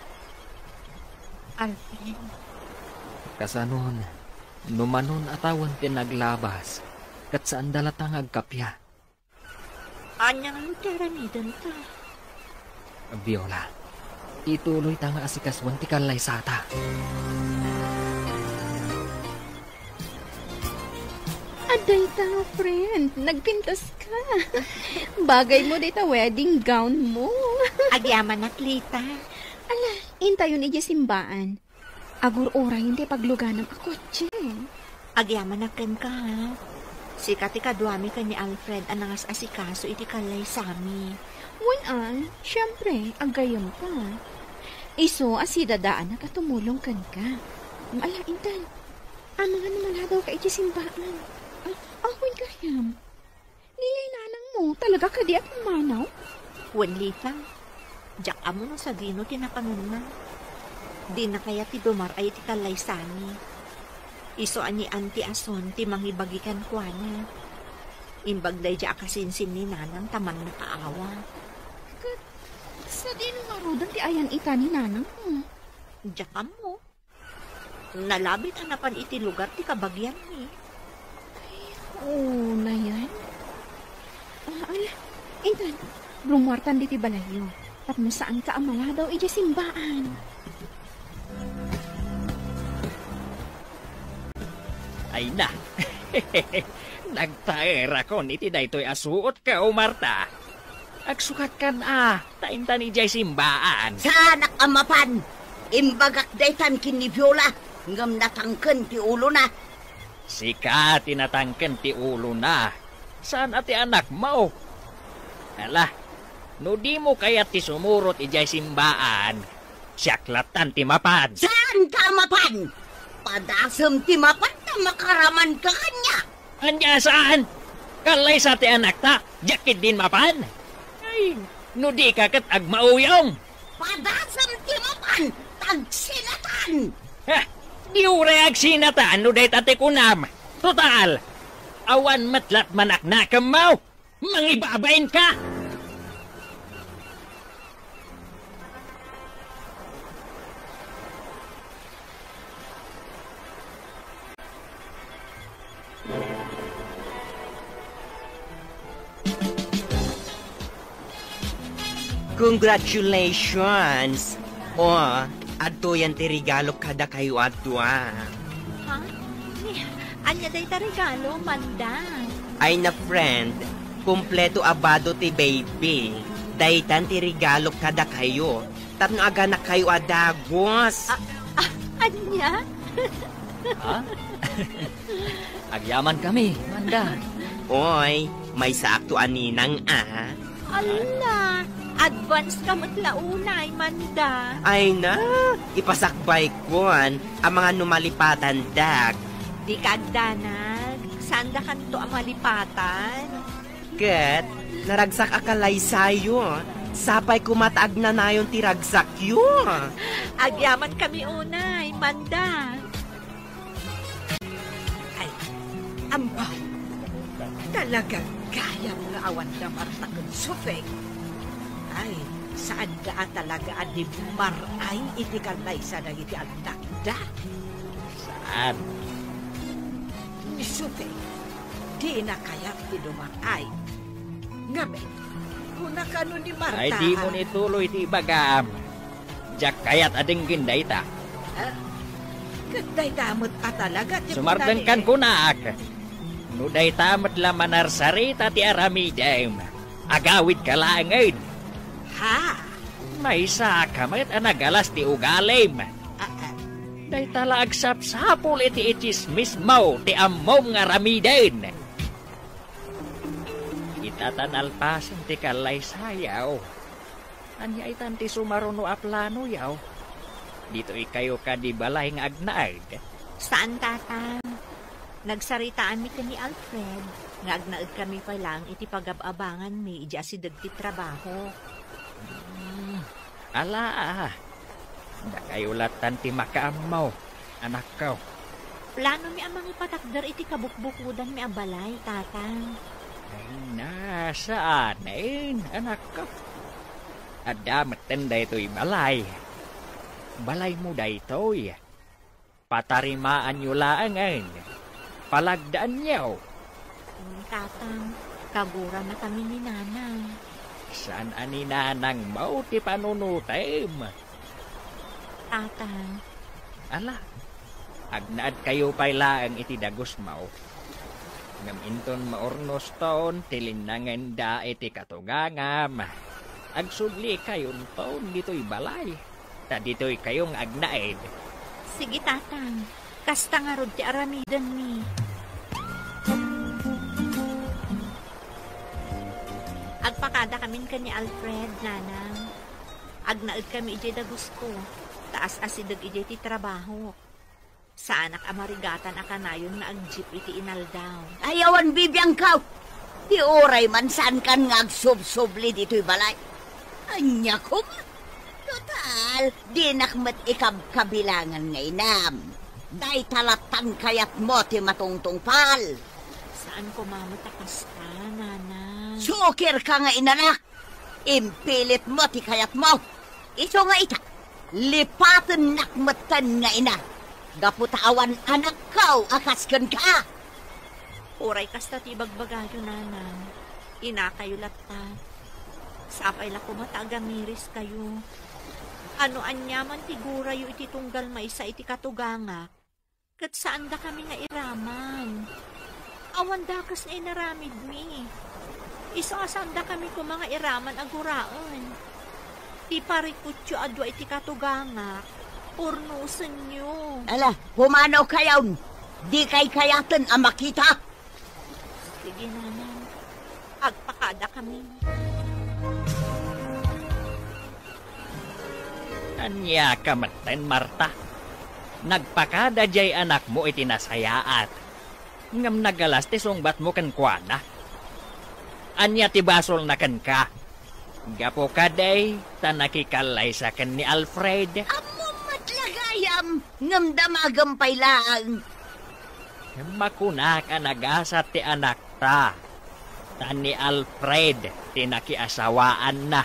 Alfred, Kasanon, numanon atawan ti naglabas, kat saan dalatang agkapya. anyang teramidan ta. Viola, ituloy ta nga asikaswan ti kalay sata. Aday ta, friend. Nagpintas ka. Bagay mo dito wedding gown mo. Agyaman na klita. Ala, intayon iji simbaan. Agur ora hindi paglugan ng akotse. Agyaman na ken ka ha. Sikat ikaduami ka ni Alfred anangas asikaso iti kalay sami. Wanan, syempre, agayam pa. Iso, asidadaan na katumulong kan ka. Ala, intan. Ano nga naman daw ka iji simbaan? Ahoy gayam. Nilay nanang mo, talaga ka di at manaw? Wanlita, jak amo no sa dino tinapangan na. Di na kaya ti dumar ay ti kalay sami. Iso ani anti ason ti manghibagikan kwa na. Imbagday di akasinsin ni nanang tamang nakaawa. Sa dino nga rodan ti ayan ita ni nanang mo. Jak amo. Nalabit hanapan iti lugar ti kabagyan ni. Oo na yan. Ala, intan, rumartan di ti balayo. At mo saan ka amala daw iji simbaan. Ay na. Nagtaera kon iti daytoy asuot ka o Marta. Agsukat kan taintan ijay simbaan. Sanak amapan. Imbagak daytan kin ni Viola. Ngam natangken ti ulo na. Sika tinatangken ti ulo na. Saan ati anak mo? Ala, no di mo kaya ti sumurot ijay simbaan. Siyaklatan ti mapan. Saan ka mapan? Padasem ti mapan na makaraman ka kanya. Anya saan? Kalay sa ti anak ta, jakit din mapan. Ay, no di ka kat agmauyong. Padasem ti mapan, tagsilatan. Ha, di ureag sinatan no day tate kunam. Total, awan matlat manak na kamaw. Mangibabain ka. Congratulations! Adto yan ti regalo kada kayo adto Ha? Anya day ta regalo, Manda. Ay na friend, kumpleto abado ti baby. Daytan ti regalo kada kayo. Tapno aga na kayo adagos. Anya? Ha? Agyaman kami, Manda. Oy, may sakto aninang Ala, advance ka matlaunay, Manda. Ay na, ipasakbay kon ang mga numalipatan dag. Di kagdanag, sanda kanto ang malipatan. Ket, naragsak akalay sayo. Sapay kumataag na nayon ti ragsak yun. Agyaman kami unay, Manda. Ay, ambay. Talagang gayam nga awan na martakon sufeng. Ay, saan ka talaga adib maray iti kalay sa nangiti agdakda? Saan? Ni sufeng, di na kaya tinumakay. Ngamen, kuna ka nun ni Marta. Ay di mo nituloy ti bagam. Jak kayat ading ginday ta. Kaday damot talaga. Sumardan kan kunak. Nuday tamat lamanar sarita ti aramidem. Agawid ka lang ngayon. Ha? May saka mayat anagalas ti ugalim. Day tala agsapsapul iti itismis mo ti ammom nga ramiden. Itatan alpasan ti kalay sayaw. Anya itan ti sumaruno aplano yaw. Dito kayo ka di balay nga agnaag. Saan, tatang? Nagsaritaan mi ka ni Alfred. Nga agnaag kami pa lang iti pag-ababangan mi ija si dagti trabaho. Ala, da kayo latan ti makaamaw, anak ko. Plano mi amang ipatakder iti kabukbukudan mi abalay, tatang. Ay, nasaan anak ko? Adamatan da ito'y balay. Balay mo da ito'y. Patarimaan nyo laangan. Palagdaan niyo. Tatang, kagura na kami ni nanang. Saan ani nanang mau ti panunutim? Tatang, Ala, agnaad kayo pa'y laang iti dagos mau. Ngam inton maornos taon, tilinangan da iti katugangam. Agsudli kayon taon dito'y balay. Ta dito'y kayong agnaed. sige tatang. Kasta nga rod ti aramidan mi. Agpakada kamin ka ni Alfred, nanang. Agnaad kami ije dagos ko. Taas asidag ije ti trabaho. Sa anak amarigatan akanayon na agjip iti inaldaw. Ayawan bibiyang ka. Di oray man saan kan nga agsub-subli dito'y balay. Anya ko nga. Total, di nakmat ikab-kabilangan nga inam. Day talatan kayat mo ti matungtong pal. Saan ko mamatakas ka, nanang? Sukir ka nga inanak. Impilit mo ti kayat mo. Iso nga ita. Lipatan nakmatan nga ina. Gaputawan anak kaw akaskan ka. Uray kasta ti bagbagayo, nanang. Ina kayo latta. Sapay la kumatagamiris kayo. Ano anyaman tigura yu iti tunggal maisa iti katuganga. Kat saan da kami nga iraman? Awan da kas na inaramid mi. Isa saan da kami ko mga iraman aguraan. Ti parikutyo adwa iti katuganga. Urnusan nyo. Ala, humanaw kayaw. Di kay kayatan ang makita. Sige, nanang. Agpakada kami. Anya ka maten, Marta. Nagpakada jay anak mo iti nasayaat. Ngam nagalas ti sungbat mo kan kuana. Anya ti basol na kan ka. Gapo ka day, tanakikalay sa kan ni Alfred. Amo matlagayam, ngam damagampay lang. Makuna ka nagasat ti anak ta. Tan ni Alfred, tinakiasawaan na.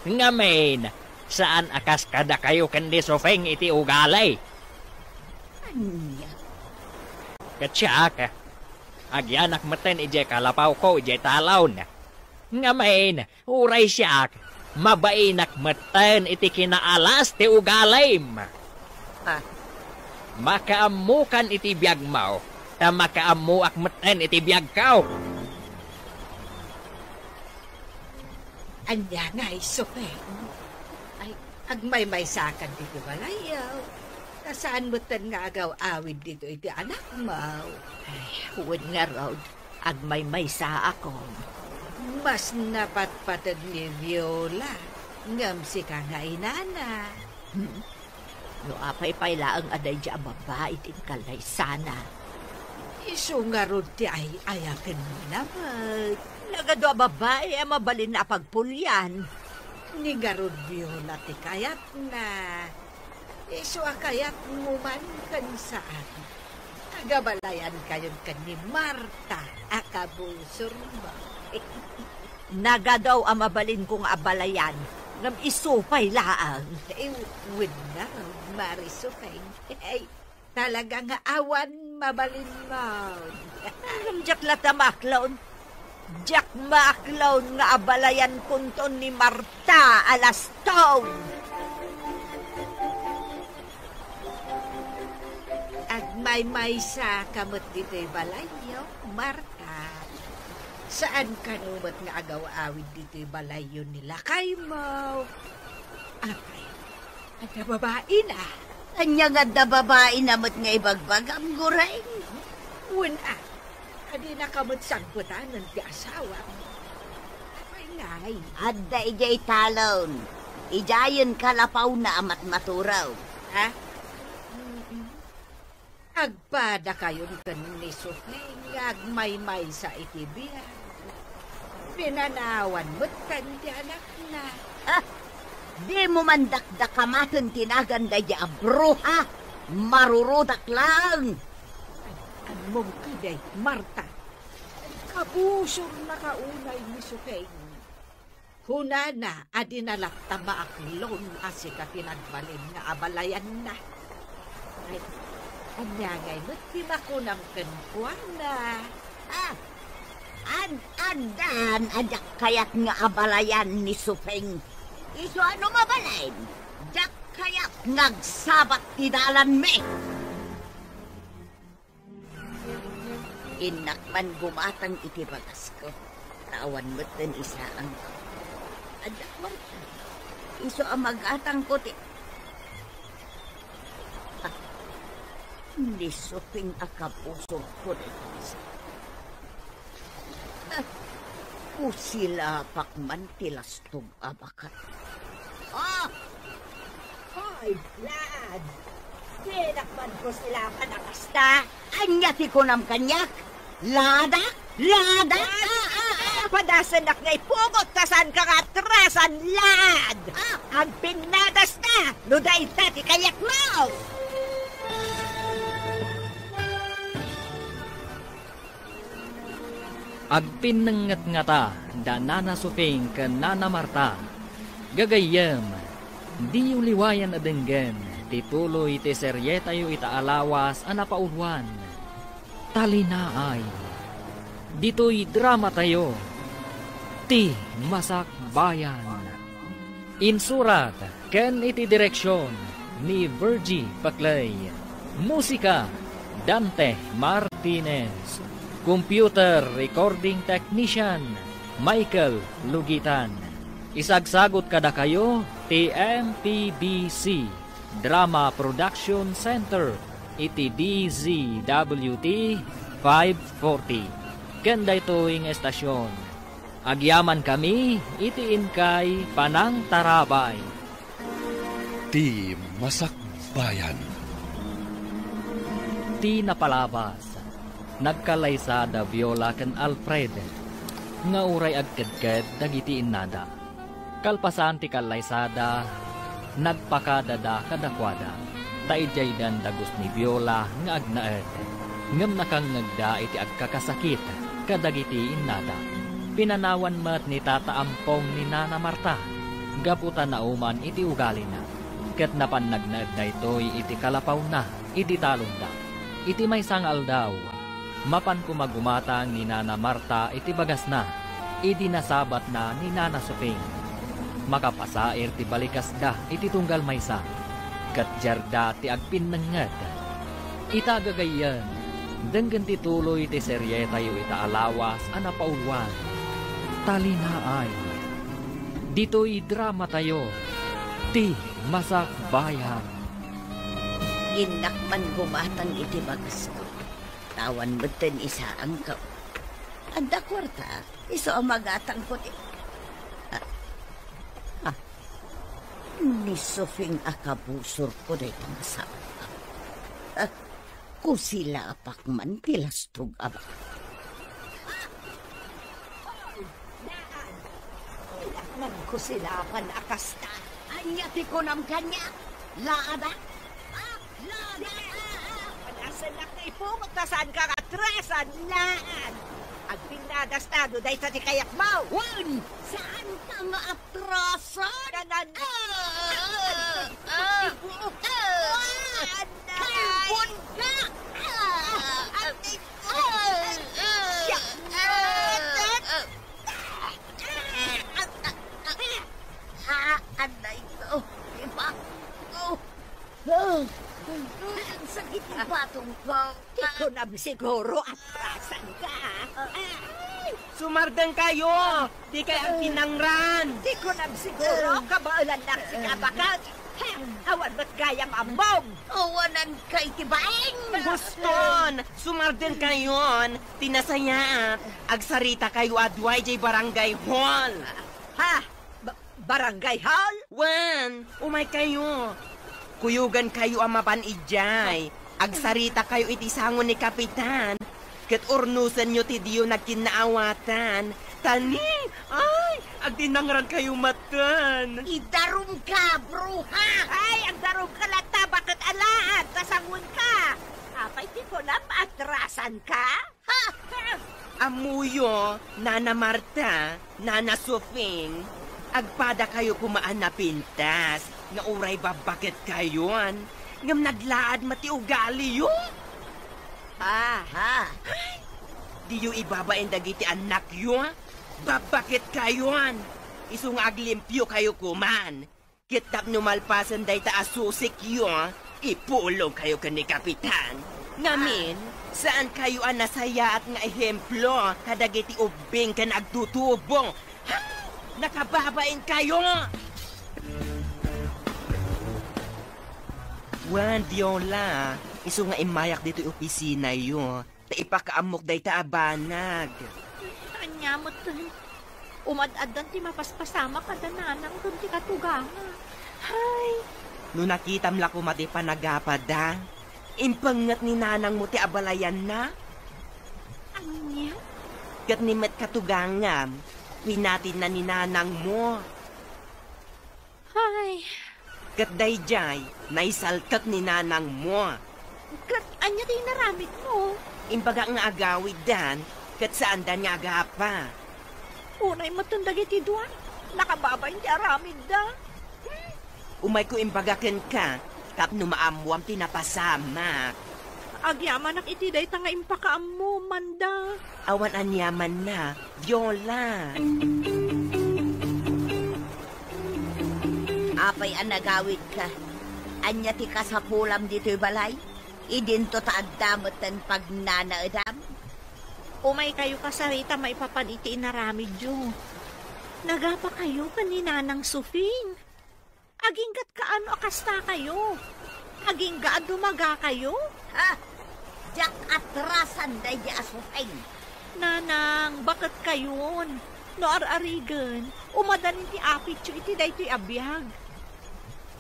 Ngamen, saan akas kada kayo kandi sofeng iti ugalay? Anya? Katsak, agyanak maten ije kalapaw ko ije talaw na. Ngamen, uray siyak, mabainak maten iti kinaalas ti ugalay. Makaamukan iti biyag mau, ta makaamuak maten iti biyag kaw. Anya nga isopeng. Ay, agmay-may sakan dito balayaw. Nasaan mo tan nga agaw awid dito iti anak mo? Ay, huwag nga road. Agmay-may sa ako. Mas napatpatad ni Viola. Ngam si ka nga inana. No apay-pay laang aday dya babae tingkalay sana. Iso nga rod ti ay ayakan mo naman. Nagadwa babae ang mabalin na pagpulyan. Ni garod Viola ti kayat na. Iso akayat mo man kan saan. Agabalayan kayon kan ni Marta. Akabulsor mo. Nagadaw ang mabalin kong abalayan. Ngam isupay laang. Win na, Marisupeng. Ay, talaga nga awan mabalin mo. Ngam jak latamaklaon. Jak maklaon nga abalayan kunton ni Marta Alastaw. Agmay-may sa kamot dito'y balayo, Marta. Saan kanumat nga agaw-awid dito'y balayo nila kay mo? Apay, ada babae na. Anya nga da babae namot nga ibagbagam gureng. Una, adi na kamot sangputan ng ti asawa. Apay ngay. Adda ijay talon. Ijayon kalapaw na amat maturaw. Ha? Agpada kayon kan ni Sufing, agmay-may sa itibiyan. Pinanawan mo't kandi anak na. Di mo man dakdakamaton tinagan da ya bruha. Marurudak lang. Anong kiday, Marta? Kabusor na kaunay ni Sufing. Hunana, adinalak tamaaklon asi ka pinagbalin nga abalayan na. Ay, anyangay mo't timakunang kenkwana. Adan, ajak kayat nga abalayan ni Sufing. Iso ano mabalain? Jak kayat ngagsabat tidalan me. Inakman gumatang itibagas ko. Tawan mo't din isa ang ajak Marta. Iso ang magatang ko ti. Ni Sufing akapuso ko rin. Kusila pakman tilastog abakat. Hoy, lad! Tinakman ko sila panakasta. Anyati ko nam kanyak. Lada? Lada? Padasanak nga'y pugot kasan kakatrasan, lad! Ang pinadas na! Nuday tati kayak mo! Agpinenget ngata da Nana Sufing ke Nana Marta. Gagayam, di uliwayan adenggan, tituloy ti serye tayo itaalawas anapaulwan. Talinaay, dito'y drama tayo, ti Masak Bayan. Insurat, ken iti direksyon ni Virgie Paclay. Musika, Dante Martinez. Computer Recording Technician, Michael Lugitan. Isagsagot kada kayo, TMPBC, Drama Production Center, iti DZWT 540. Kanda ito'ing estasyon. Agyaman kami, iti inkay Panang Tarabay. Ti Masak Bayan. Ti napalabas. Nagkalaysada Viola ken Alfred nga uray agkedked dagiti innada. Kalpasan ti kalaysada nagpakadada kadakwada. Taidjay dan dagos ni Viola nga agnaed. Ngem nakang ngagda iti agkakasakit kadagiti innada. Pinanawan met ni Tata Ampong ni Nana Marta. Gaputan na uman iti ugali na. Ket napan nagnaed da itoy iti kalapaw na iti talon da. Iti may sangal daw. Mapan kumagumatang ni Nana Marta iti bagas na, iti nasabat na ni Nana Sufing. Makapasair ti balikas da iti tunggal maysa, kat jarda ti agpinnenged. Itagagayan, denggan ti tuloy ti serye tayo itaalawas anapaulwan. Talinaay, dito'y drama tayo, ti Masak Bayan. Inakman gumatang iti bagas ko. Tawan mo din isa ang ka. Anda kwarta, iso ang magatang ko. Ni Sufing akabusor ko rin ang masama. Kusila pakman tilastog abak. Tinakman ko sila panakasta. Anyati ko nam kanya. Laada? Laada! Padasanak nga'y pugot kasan kakatrasan, lad! Ang pinadas na nuday tati kayak mo! Wan! Saan ka nga atrasan? Kanan! Kalbon ka! Anday ko! Iba ko! Ang sakit ng batong ko! Di ko na siguro atrasan ka! Sumardang kayo! Di kayo ang pinangran! Di ko na siguro kabaalan na si kabakat! Awan ba't gayang ambong? Awanan kay tibaing! Guston! Sumarden kayon! Tinasayaat! Agsarita kayo adway jay barangay hall! Ha? Barangay hall? Wan! Umay kayo! Kuyugan kayo amaban ijay. Agsarita kayo iti sangon ni Kapitan. Ket urnusan nyo ti diyo nagkinaawatan. Tani, ay, agdinangran kayo matan. Idarum ka, bruha! Ay, ang darom ka lata, bakit alaad? Kasangon ka. Apay, di ko na maatrasan ka? Ha! Amuyo, Nana Marta, Nana Sofing, agpada kayo kumaan na pintas. Nga uray babakit kayon. Ngam naglaad mati ugali yo. Ha? Diyo ibabain dagiti anak yo. Babakit kayon. Isung aglimpyo kayo kuman. Kitap numalpasan day ta asusik yo. Ipulong kayo kani Kapitan. Ngamin, saan kayo ang nasaya at nga ehemplo kadagiti ubing ka nagtutubo? Ha? Nakababain kayo! Wan, Viola, iso nga imayak dito opisina yo. Ta ipakaamok day ta abanag. Anya mo tan. Umad-adan ti mapaspasama kada nanang dun ti katuganga. Hay! No nakitam la ko mati panagapada, impangat ni nanang mo ti abalayan na. Anya? Kat ni met katugangam, winatin na ni nanang mo. Hay! Kat dayjay, naisalkat ni nanang mo. Kat anya ti naramit mo? Imbaga nga agawid dan, kat saan dan nga agapa. Unay matundag iti duwan. Nakababay ti aramid da. Umay ko imbagaken ka, tapno maamuam tinapasama. Agyaman ak iti day tanga impakaam mo, manda. Awan anyaman na, Viola. Apay ang nagawid ka. Anya ti kasapulam dito'y balay. Idinto taagdamot ang pagnanaadam. Umay kayo kasarita maipapan iti inaramid yo. Nagapa kayo kanina ng sufing. Aginggat kaano akasta kayo. Agingga dumaga kayo. Ha? Jak atrasan day di asufeng. Nanang, bakit kayon? No ar-arigan, umadanin ti apit yo iti daytoy abiyag.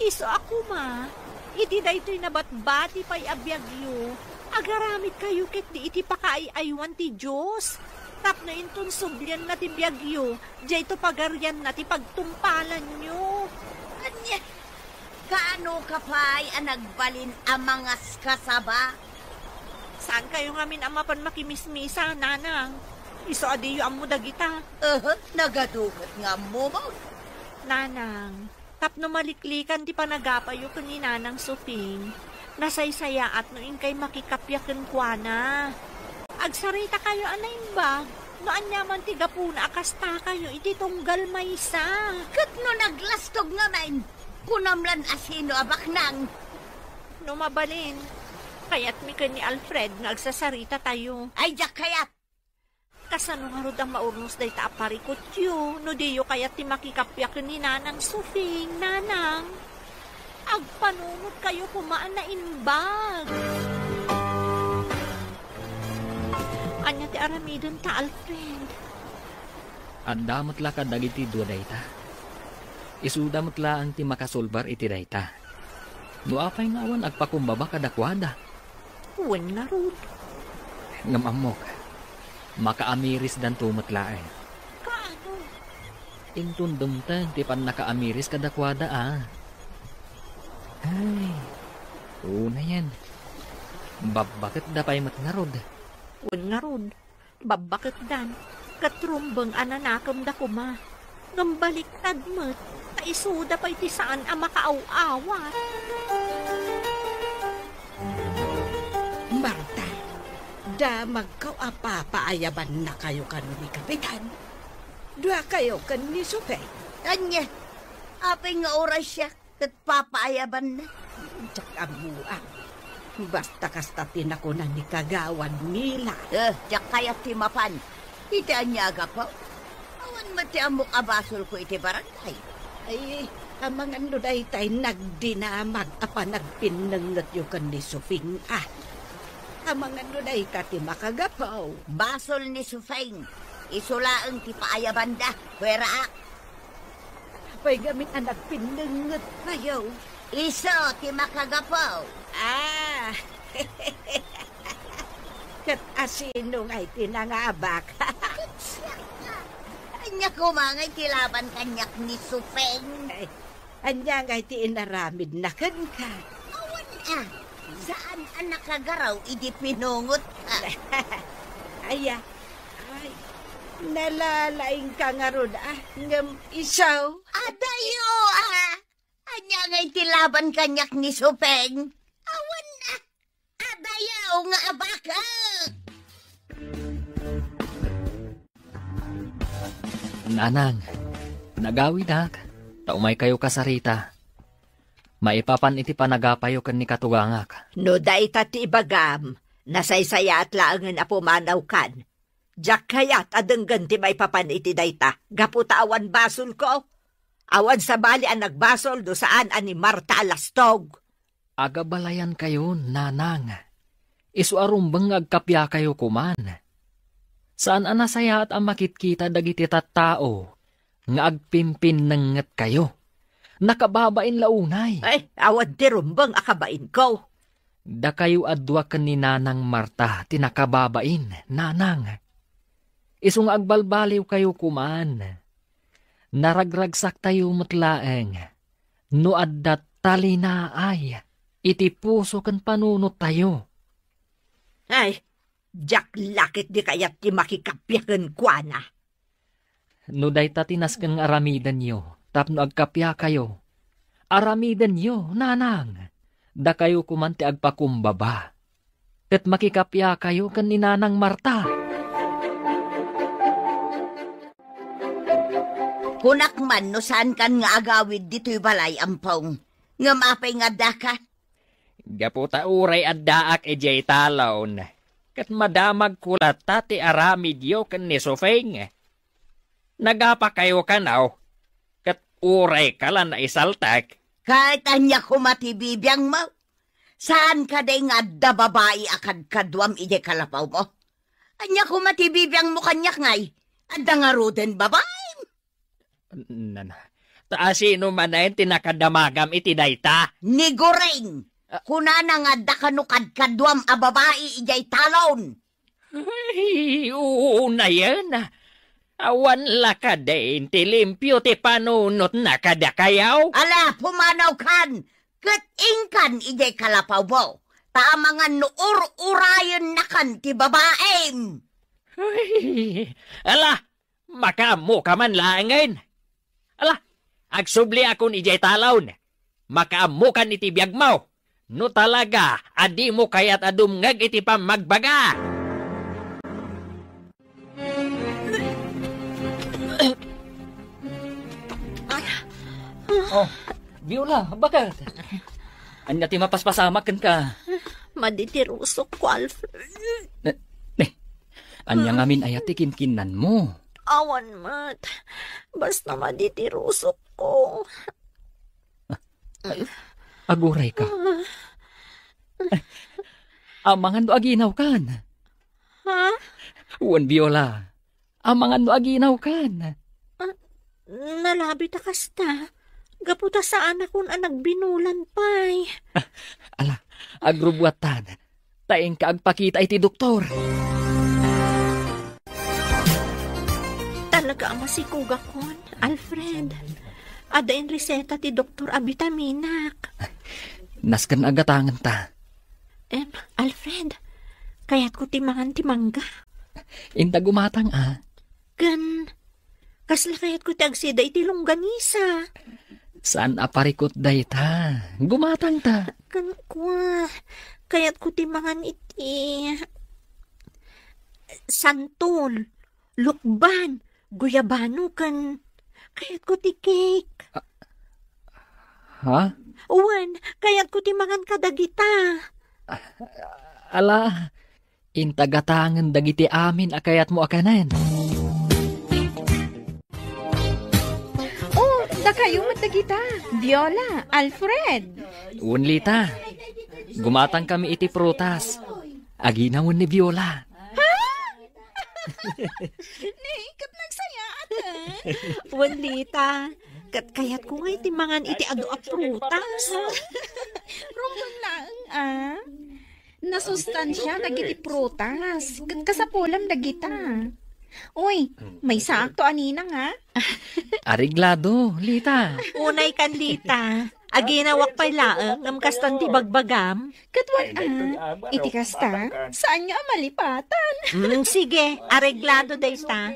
Iso ako ma, iti daytoy nabatbati pa'y abiyag yo. Agaramid kayo ket di iti pakaayaywan ti Diyos. Tapno inton sublyan na ti biyag yo, jay to pagaryan na ti pagtumpalan nyo. Anya? Kaano ka pa'y anagbalin amangas kasaba? Saan kayo ngamin amapan makimismisa, nanang? Iso adiyo ang dagita. Nagadugot nga mo mo. Nanang, tapno maliklikan ti panagapayo kani nanang Sufing. Nasaysaya at noin kay makikapyaken kwa na. Agsarita kayo anaimbag. No anyaman ti gapuna akasta kayo iti tunggal maysa. Kat no naglastog nga main. Kunamlan asino abaknang. No mabalin. Kaya't mi ni Alfred nga agsasarita tayo. Ay, jak kayat. Kasano nga rod ang maurnos day taaparikot yo. No diyo kaya't ti makikapyaken ni nanang Sufing, nanang. Agpanunod kayo kumaan na inbag. Anya ti aramidon ta, Alfred. Andamot la ka dagiti dua dayta. Isudamot la ang ti makasolbar iti dayta. No apay nga awan agpakumbaba kadakwada. Uwan na rod. Ngamamok. Makaamiris dan tumatlae. Kaano? Intundum ta ti pan nakaamiris kadakwada Ay, una yan. Babakit da pa'y matngarod. Uwan na rod. Babakit dan. Katrumbang ananakam da kuma. Ngambaliktad mo't. Taisuda pa'y ti saan ang makaaw-awat. Marta, da magkaw apapaayaban na kayo kanu ni Kapitan. Dua kayo kan ni Sufeng. Anya? Apay nga oras siya. Kat papaayaban na. Jak amuang. Basta kasta tinakunan ni kagawan nila. Jak kayat ti mapan. Iti anyaga pa. Awan mati amok abasol ko iti barangay. Ay, amang ano day tay nagdinamag apa nagpinangat yung kan ni Sufing Amang ano day ka ti makagapaw. Basol ni Sufeng. Isulaang ti paayaban da. Pwera ak. Pa'y gamit ang nagpinangat na yaw. Iso, ti makagapaw. Ah, kat asino nga'y tinangabak. Anya kumangay tilaban kanyak ni Supeng. Anya nga'y tiinaramid na kan ka. Awan saan ang nakagaraw, idi pinungot ka. Ay, nalalaing ka nga ron, ngam isaw. Adayo, anya ngay tilaban kanyak ni Supeng. Awan adayaw nga abaka. Nanang, nagawi dak. Taumay kayo kasarita. Maipapan iti panagapayo ken ni katugangak. No dayta ti ibagam, nasaysaya at laangan na pumanaw kan. Diyak kayat adenggan ti may papan iti dayta. Gaputa awan basol ko. Awan sa bali ang nagbasol do saan ani Marta alastog. Agabalayan kayo, nanang. Isu arumbang agkapya kayo kuman. Saan anasaya at ang makitkita dagiti tattao nga agpimpin nangat kayo. Nakababain launay. Ay, awad ti rumbang akabain ko. Da kayo adwa ken ni Nanang Marta tinakababain, nanang. Isung agbalbaliw kayo kuman. Naragragsak tayo matlaeng. No addat talinaay. Iti puso ken panunot tayo. Ay, jak lakit di kayat ti makikapyaken kuana. No dayta tinas ken aramidan yo. Tapno agkapya kayo. Aramidan yo, nanang. Da kayo kumanti agpakumbaba. Ket makikapya kayo ken ni Nanang Marta. Kunak man no saan kan nga agawid dito'y balay ampong. Nga mapay nga daka. Gaputa uray addaak ejay talon. Kat madamag kulat ti aramid yo ken ni Supeng. Nagapa kayo kanaw. Uray ka lang na isaltak. Kahit anya kumatibibiyang mo. Saan ka day nga da babae akad kadwam ije kalapaw mo? Anya kumatibibiyang mo kanyak ngay. Adda nga roden babae. Taasino man na yung tinakadamagam iti dayta? Ni Goreng. Kunana nga da kanukad kadwam a babae ijay talon. Ay, uuna yan. Awan laka din, ti limpyo ti panunot na kadakayaw. Ala, pumanaw kan. Kat ingkan ijay kalapaw mo. Tamangan nuur-urayan na kan ti babaem. Ay, ala, makaamo ka man langin. Ala, agsubli akon ijay talon. Makaamo kan iti biyag mo. No talaga, adi mo kayat adumngag iti pamagbaga. Oh, Viola, bakit? Anya ti mapaspasamakan ka. Maditirusok ko, Alfred. Anya ngamin ayatikin kinan mo. Awan mat. Basta maditirusok ko. Aguray ka. Amangan do aginaw kan. Ha? Uwan, Viola. Amangan do aginaw kan. Nalabi ta kasta. Gaputa saan akong nagbinulan pay. Ala, agrubuatan. Taing ka agpakita iti doktor. Talaga masikuga kon, Alfred. Adain reseta ti Dr. Abitaminak. Naskan agatangan ta. Alfred, kaya't ko timangan timangga. Inta gumatang Gan, kasla kaya't ko tagsida iti longganisa. Saan aparikot day ta? Gumatang ta. Gan kwa, kaya't ko timangan iti santol, lukban, guyabano kan, kaya't ko ti cake. Ha? Uwan, kaya't ko timangan kadagita. Ala, intagatangan dagiti amin akayat mo akanan. Oh, da kayo matagita. Viola, Alfred. Unlita, gumatang kami iti prutas. Aginawon ni Viola. Naikat nagsaya ata. Wanlita, Kat kayat ko nga iti mangan iti adu a prutas. Rumbang laang nasustansya dagiti prutas. Kat kasapulam dagita. Uy, may sakto anina nga. Ariglado, Lita. Unay kan Lita. Aginawak pa'y laang ngam kastan ti bagbagam. Katwan iti kasta, saan nga malipatan? Sige, areglado dayta.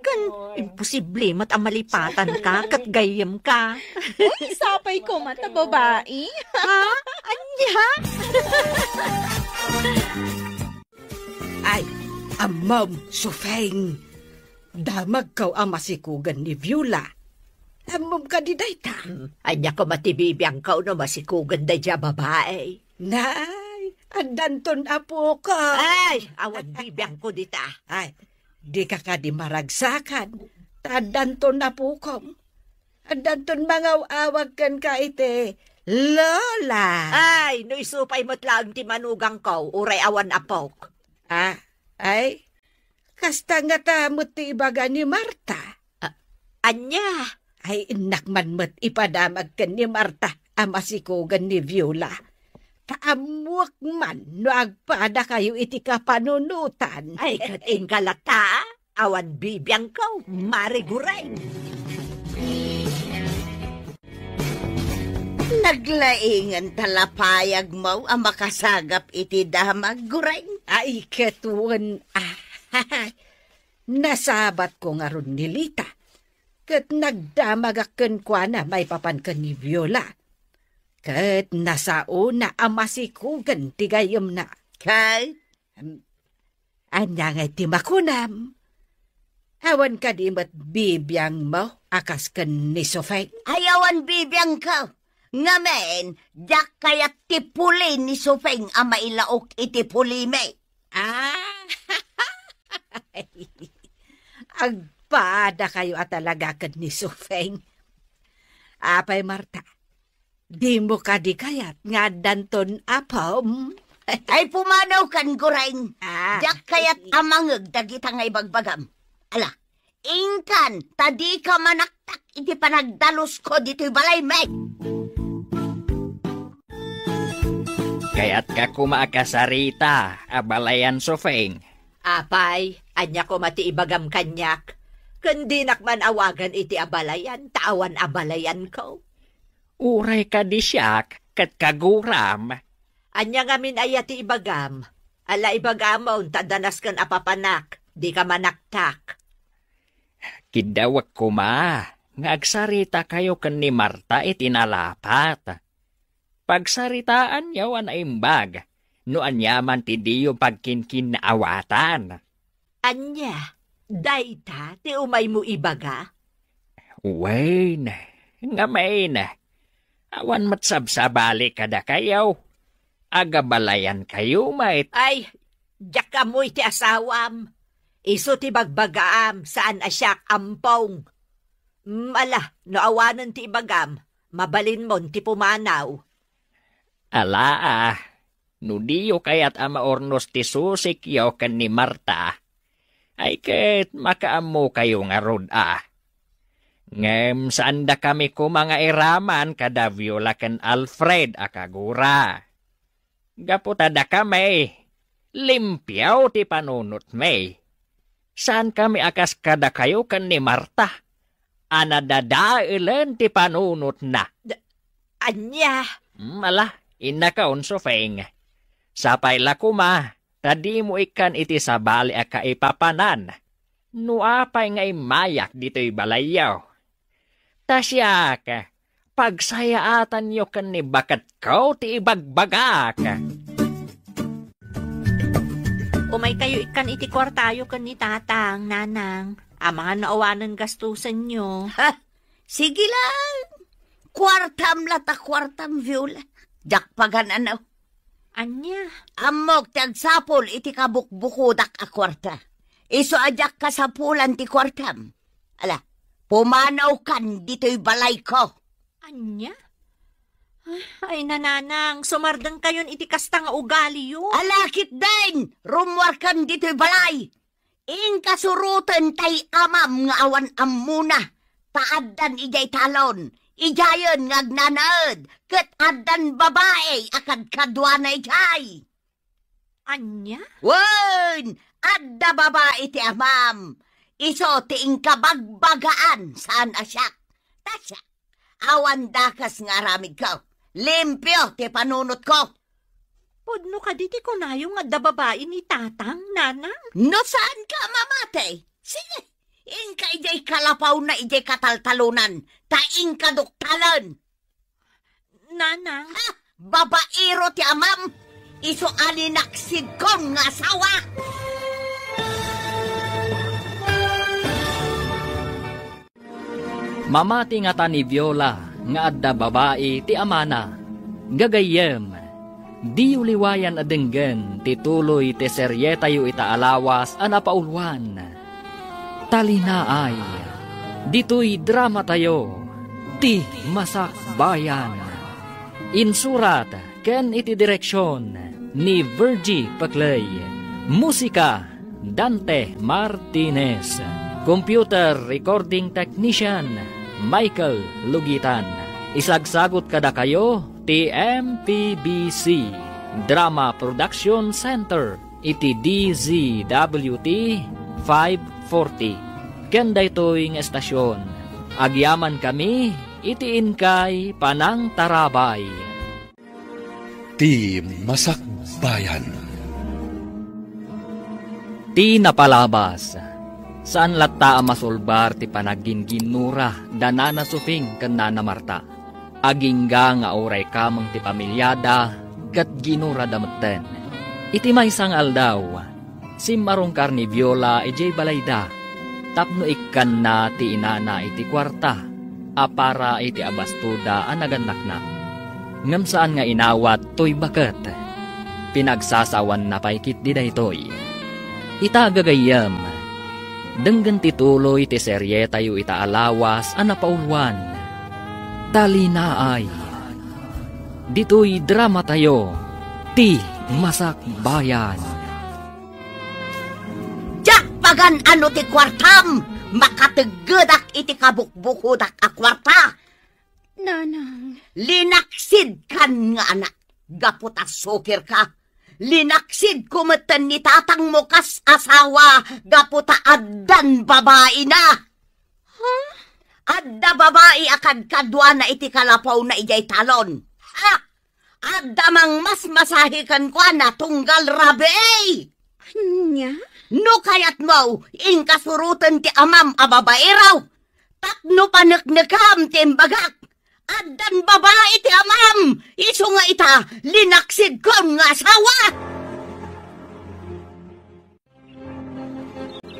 Kan, imposible mat amalipatan ka, kat gayam ka. Uy, sapay ko mata babae. Ha? Anya? Ay, amam, Sufeng. Damag kaw ang masikugan ni Viola. Amam ka di dayta. Anya ko matibibiyang ka no masikugan day dya babae. Nay, andanton apo ka. Ay, awan bibiyang ko dita. Ay, di ka ka di maragsakan. Andanton apo ko. Andanton mangaw-awag kan ka ite. Lola. Ay, no isupay mo't lang ti manugang ko, uray awan apok. Ay, kasta nga tamot ti ibaga ni Marta. Anya? Ay, inakman mo't ipadamag kan ni Marta ang masikugan ni Viola. Taamuak man no agpada kayo iti kapanunutan. Ay, kating kalata, awan bibiyang ko, mariguray. Naglaingan talapayag mo ang makasagap iti damag guray. Ay, ketuan. Nasabat ko nga ron ni Lita. Kat nagdamagakken kwa na may papankan ni Viola. Kat nasauna ang masikugan tigayom na. Kay? Anya nga ti makunam. Awan ka di mat bibiyang mo akas kan ni Sofay. Ayawan bibiyang ka. Ngamen, jak kayat ti puli ni Sufeng ang mailaok iti puli me. Agpada kayo at talaga kan ni Sufeng. Apay Marta, di mo ka di kayat nga danton apom. Ay pumanaw kan gureng. Jak kayat amangeg dagita ngay bagbagam. Ala, ingkan, tadi ka manaktak iti panagdalos ko dito'y balay me. Kaya't ka kumaakasarita, abalayan Sufeng. Apay, anya ko mati ibagam kanyak. Kundi nakman awagan iti abalayan, tawan abalayan ko. Uray ka di siyak, kat kaguram. Anya ngamin ayati ibagam. Ala ibagam mo, tadanas kan apapanak, di ka manaktak. Kidawak ko nga agsarita kayo kan ni Marta itinalapat. Pagsaritaan yaw an imbag, no anyaman ti diyo pagkinkin na awatan. Anya, dayta, ti umay mo ibaga? Uwain, nga main, awan matsabsabali kada kayaw. Agabalayan kayo, mait. Ay, diyak ka mo iti asawam. Iso ti bagbagaam, saan asyak ampong. Ala, no awanan ti ibagam, mabalin mon ti pumanaw. Ala no diyo kayat ama ornos ti susik yaw kan ni Marta. Ay ket makaammo kayo nga rod Ngem saan da kami ko mga iraman kada Viola kan Alfred akagura. Gaputada kami, limpyaw ti panunot may. Saan kami akas kada kayo kan ni Marta? Anadadailen ti panunot na. Anya? Mala, inakaon Sufeng. Sapay lakuma, tadi mo ikan iti sabali a kaipapanan. Nuapay nga imayak dito'y balayaw. Tasyak, pagsayaatan nyo kan ni bakat ko ti ibagbagak. Umay kayo ikan iti kwartayo kan ni tatang, nanang. Mga naawanan gastusan nyo. Sige lang. Kwartam lata kwartam Viola. Jakpagan ano. Anya? Amok tagsapol iti kabukbukudak a kwarta. Iso ajak kasapulan ti kwartam. Ala, pumanaw kan dito'y balay ko. Anya? Ay nananang, sumardang kayon iti kasta nga ugali yun. Alakit din! Rumwar kan dito'y balay. Ing kasurutan tay amam nga awan amuna. Taaddan ijay talon. Ijayon ngagnanaad. Kat addan babae akad kadwa na ijay. Anya? Wen! Adda babae ti amam. Iso ti ingkabagbagaan saan asyak. Tasya, awan dakas nga ramig ko. Limpyo ti panunot ko. Podno ka diti ko na yung adda babae ni tatang, nanang. No saan ka mamate? Sige, ingka ijay kalapaw na ijay kataltalunan. Ta inkaduktalan. Nanang? Ha? Babaero ti amam. Iso alinaksid kong nga asawa. Mamati nga ta ni Viola nga adda babae ti amana. Gagayem, di uliwayan adenggen ti tuloy ti serye tayo ita alawas a napaulwan. Talinaay, dito'y drama tayo, ti Masakbayan. Insurat ken iti direksyon ni Virgie Paclay. Musika, Dante Martinez. Computer Recording Technician, Michael Lugitan. Isagsagot kada kayo, TMPBC Drama Production Center, iti DZWT 540. Kenda ito'y ng estasyon. Agyaman kami, iti Inkay Panang Tarabay. Ti Masakbayan. Ti napalabas. Saan latta masulbar ti panagin-ginura danana sufing ken Nana Marta. Agingga nga oray kamang ti pamilyada kat ginura dametten. Iti maysang aldaw, simmarongkar ni Viola ijay balayda. Tapno ikkan na ti inana iti kwarta, apara iti abastuda anaganak na. Ngem saan nga inawat toy baket. Pinagsasawan na paikit di daytoy. Itagagayam, denggan tituloy ti serye tayo ita alawas a napaulwan. Talinaay, dito'y drama tayo, ti Masakbayan. Jakpagan ano ti kwartam, makataggedak iti kabukbukudak a kwarta. Nanang. Linaksid kan nga anak, gaputas sukir ka. Linaksid kumeten ni tatang mo kas asawa, gaputa addan babae na. Ha? Adda babae akad kadwa na iti kalapaw na ijay talon. Ha? Adda mang mas masahikan kwa na tunggal rabe. Nya? No kayat mo, inkasurutan ti amam a babae raw. Tapno paneknekam ti imbagak. Addan babae ti amam, iso nga ita, linaksid kong nga asawa.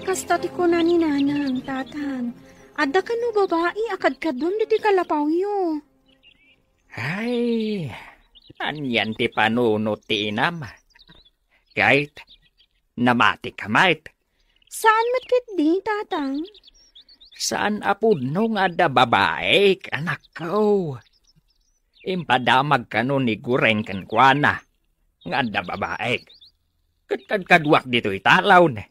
Kasta ti ko na ni nanang, tatang. Adda ka no babae, akad ka dun di kalapaw yo. Ay, anyan ti panunot ti inam. Kahit, namati ka mait. Saan matkit di, tatang? Saan apod no nga da babae, anak ko? Impadamag ka no ni Gureng kan kuana, nga da babae. Kadwak dito italaw ne.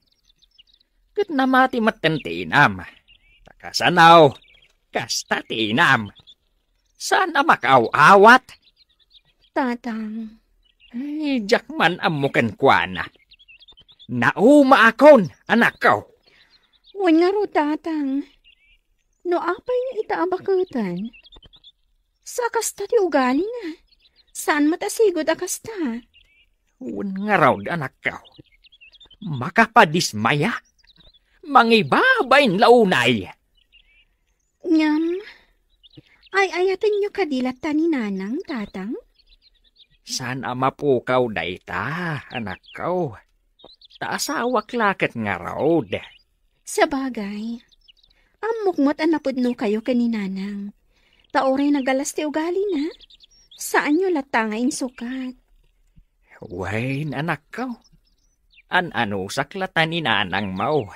Kat namati matentinam. Takasanaw, kasta tinam. Saan makaw-awat? Tatang. Ay, jakman amukan kuana. Nauma akon, anak ko. Wan nga ro, tatang. No apay nga itaabakatan. Sa kasta ti ugali na. Saan matasigod a kasta? Wan nga raw, anak ko. Makapadismaya. Mangibabain launay. Nyam. Ay ayatin nyo kadilat ta ni nanang, tatang? Saan mapukaw dayta, anak ko? Taasawak lakat nga raw. Sa bagay, amukmot ang napudno kayo kaninanang. Taoray nagalas ti ugali na. Saan nyo latangain sukat? Wain, anak ko. Ano saklatan ni nanang mau.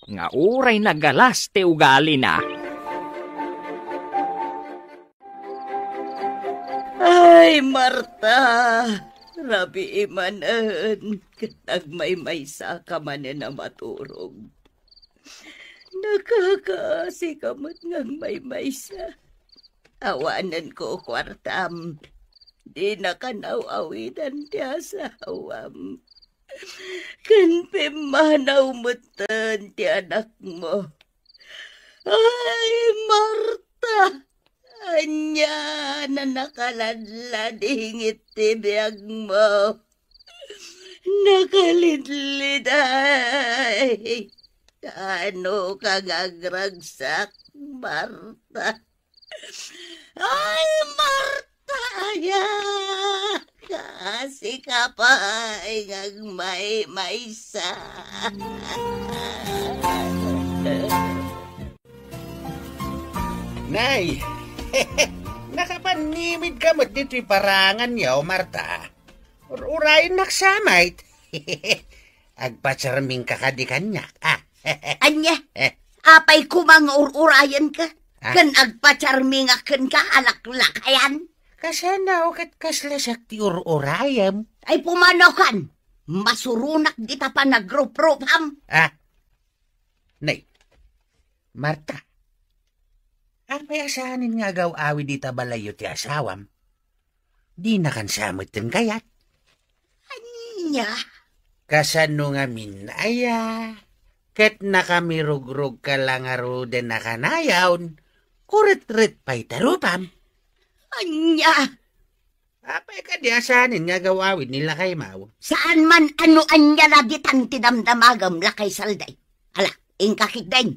Nga uray nagalas ti ugali na. Ay, Marta, rabi imanan, katag may maysa ka manen na maturog. Nakakaasikamot ngang may maysa. Awanan ko kwartam. Di na kanaw-awidan tiya sa hawam. Kanpim manaw mutan ti anak mo. Ay, Marta! Anya na nakaladladingit ti biyag mo. Nakalidlid ay. Ano kang agragsak, Marta? Ay, Marta! Ya! Kasi ka pa ay may maysa. Nay, nakapanimid ka mo dito'y parangan niya, Marta. Urayin naksamait. Agpatsarming kakadikanyak, Anya, apay kumang urayan ka? Kan agpacharming akan ka alaklakayan? Kasanaw kat kaslasak ti urayam. Ay pumanaw kan, masurunak di ta pa nagrup-rupam. Nay, Marta, apay asahanin nga gaw-awi di ta balayo ti asawam. Di na kan samot ten kayat. Anya? Kasano nga minaya, ket nakamirug-rug ka lang aro den nakanayawn, kurit-rit pa'y tarupam. Anya? Apay ka di asanin nga gawawin nila kay Mau. Saan man ano anya na ditang tinamdamagam lakay salday. Ala, ingkakigdain.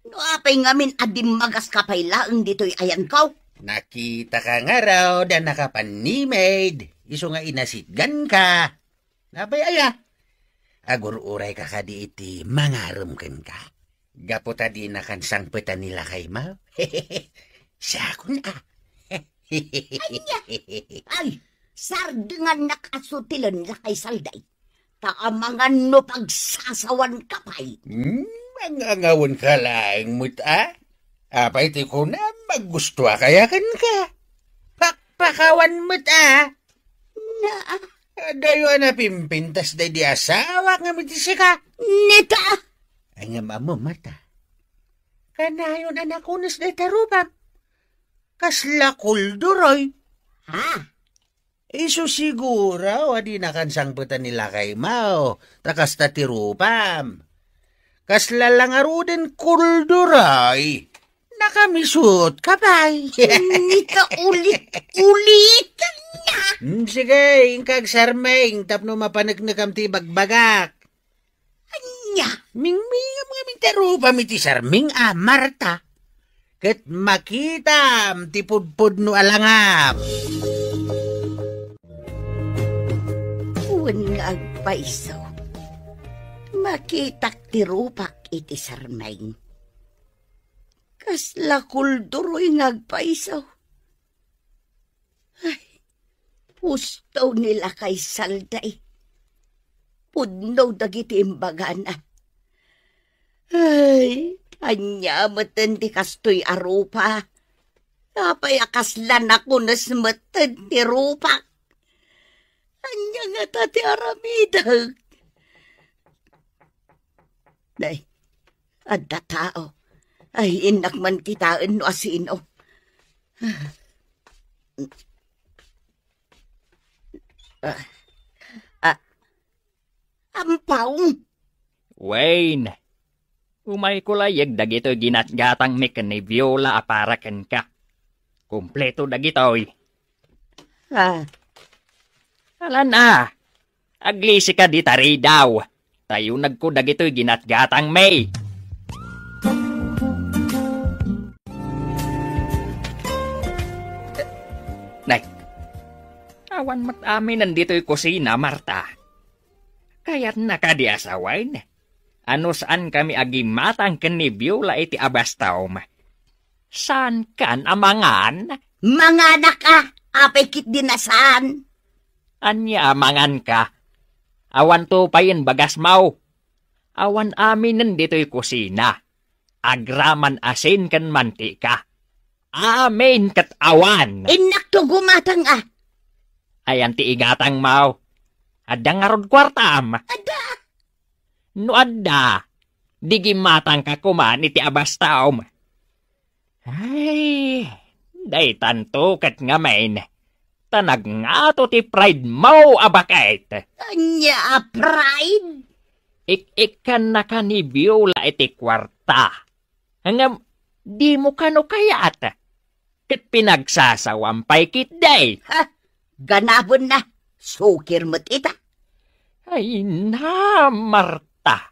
No apay ngamin adim magas kapay laeng dito'y ayan kaw. Nakita ka nga raw da nakapanimid. Iso nga inasitgan ka. Apay aya. Agur-uray ka di iti mangarum ken ka. Gaputa di na kan sangpetan nila kay Mau. Siya ko na. Ay, sardengan nakasutilan lakay salday. Taamangan no pagsasawan kapay. Mangangawan ka lang, muta. Apay ti ko na maggusto kaya kan ka. Pakpakawan muta. Na, dayo na pimpintas day di asawa nga mitisi ka. neta! Ay nga mamo, Marta. Kanayon anak unas day tarupam. Kasla kulduroy. Ha? Iso siguro, adi na kansangputan nila kay Mau. Takas tatirupam. Kasla lang aruden kulduroy. Nakamisut kapay. Nita ulit niya. Sige, ingkag sarmeng, tapno mapanagnagam ti bagbagak. Anya? Mingmingam nga mintarupam iti sarming, Marta. Ket makitam ti pudpud no alangap. Uwan nga agpaisaw. Makitak ti rupak iti sarmeng. Kasla kulduroy nga agpaisaw. Ay, pustaw nila kay salday. Pudnaw dagiti imbagana. Ay, anya matan di kastoy arupa. Apay akaslan ako nas matan ti rupak. Anya nga tati aramidag. Day, adda tao. Ay, inak man kitaan no asino. Ampaw. Wayne, umay ko layag dagito ginatgatang mekan ni Viola aparakan ka. Kompleto dagitoy. Alan aglisi ka di tari daw. Tayo nagko dagitoy ginatgatang may. Nay, awan mat amin nandito'y kusina, Marta. Kaya't nakadiasawain. Ano saan kami agimatang kani Viola iti abastaw? Saan kan amangan? Manganak ka, apay kit dinasan. Anya amangan ka? Awan to payin bagas mau. Awan amin nandito'y kusina. Agraman asin kan mantika. Amin kat awan. Inak to gumatang Ayan ti igatang mau. Adda nga rod kwartam. Ada. No adda. Di gimatang ka kuman iti abastaom. Ay, day tanto kat nga main. Tanag nga to ti pride mo abakait. Anya, pride? Ik-ikan na ka ni Viola iti kwarta. Hangam, di mo kano kayat. Kat pinagsasawampay kit day. Ha? Ganabon na. Sukir mo't ita. Ay na, Marta.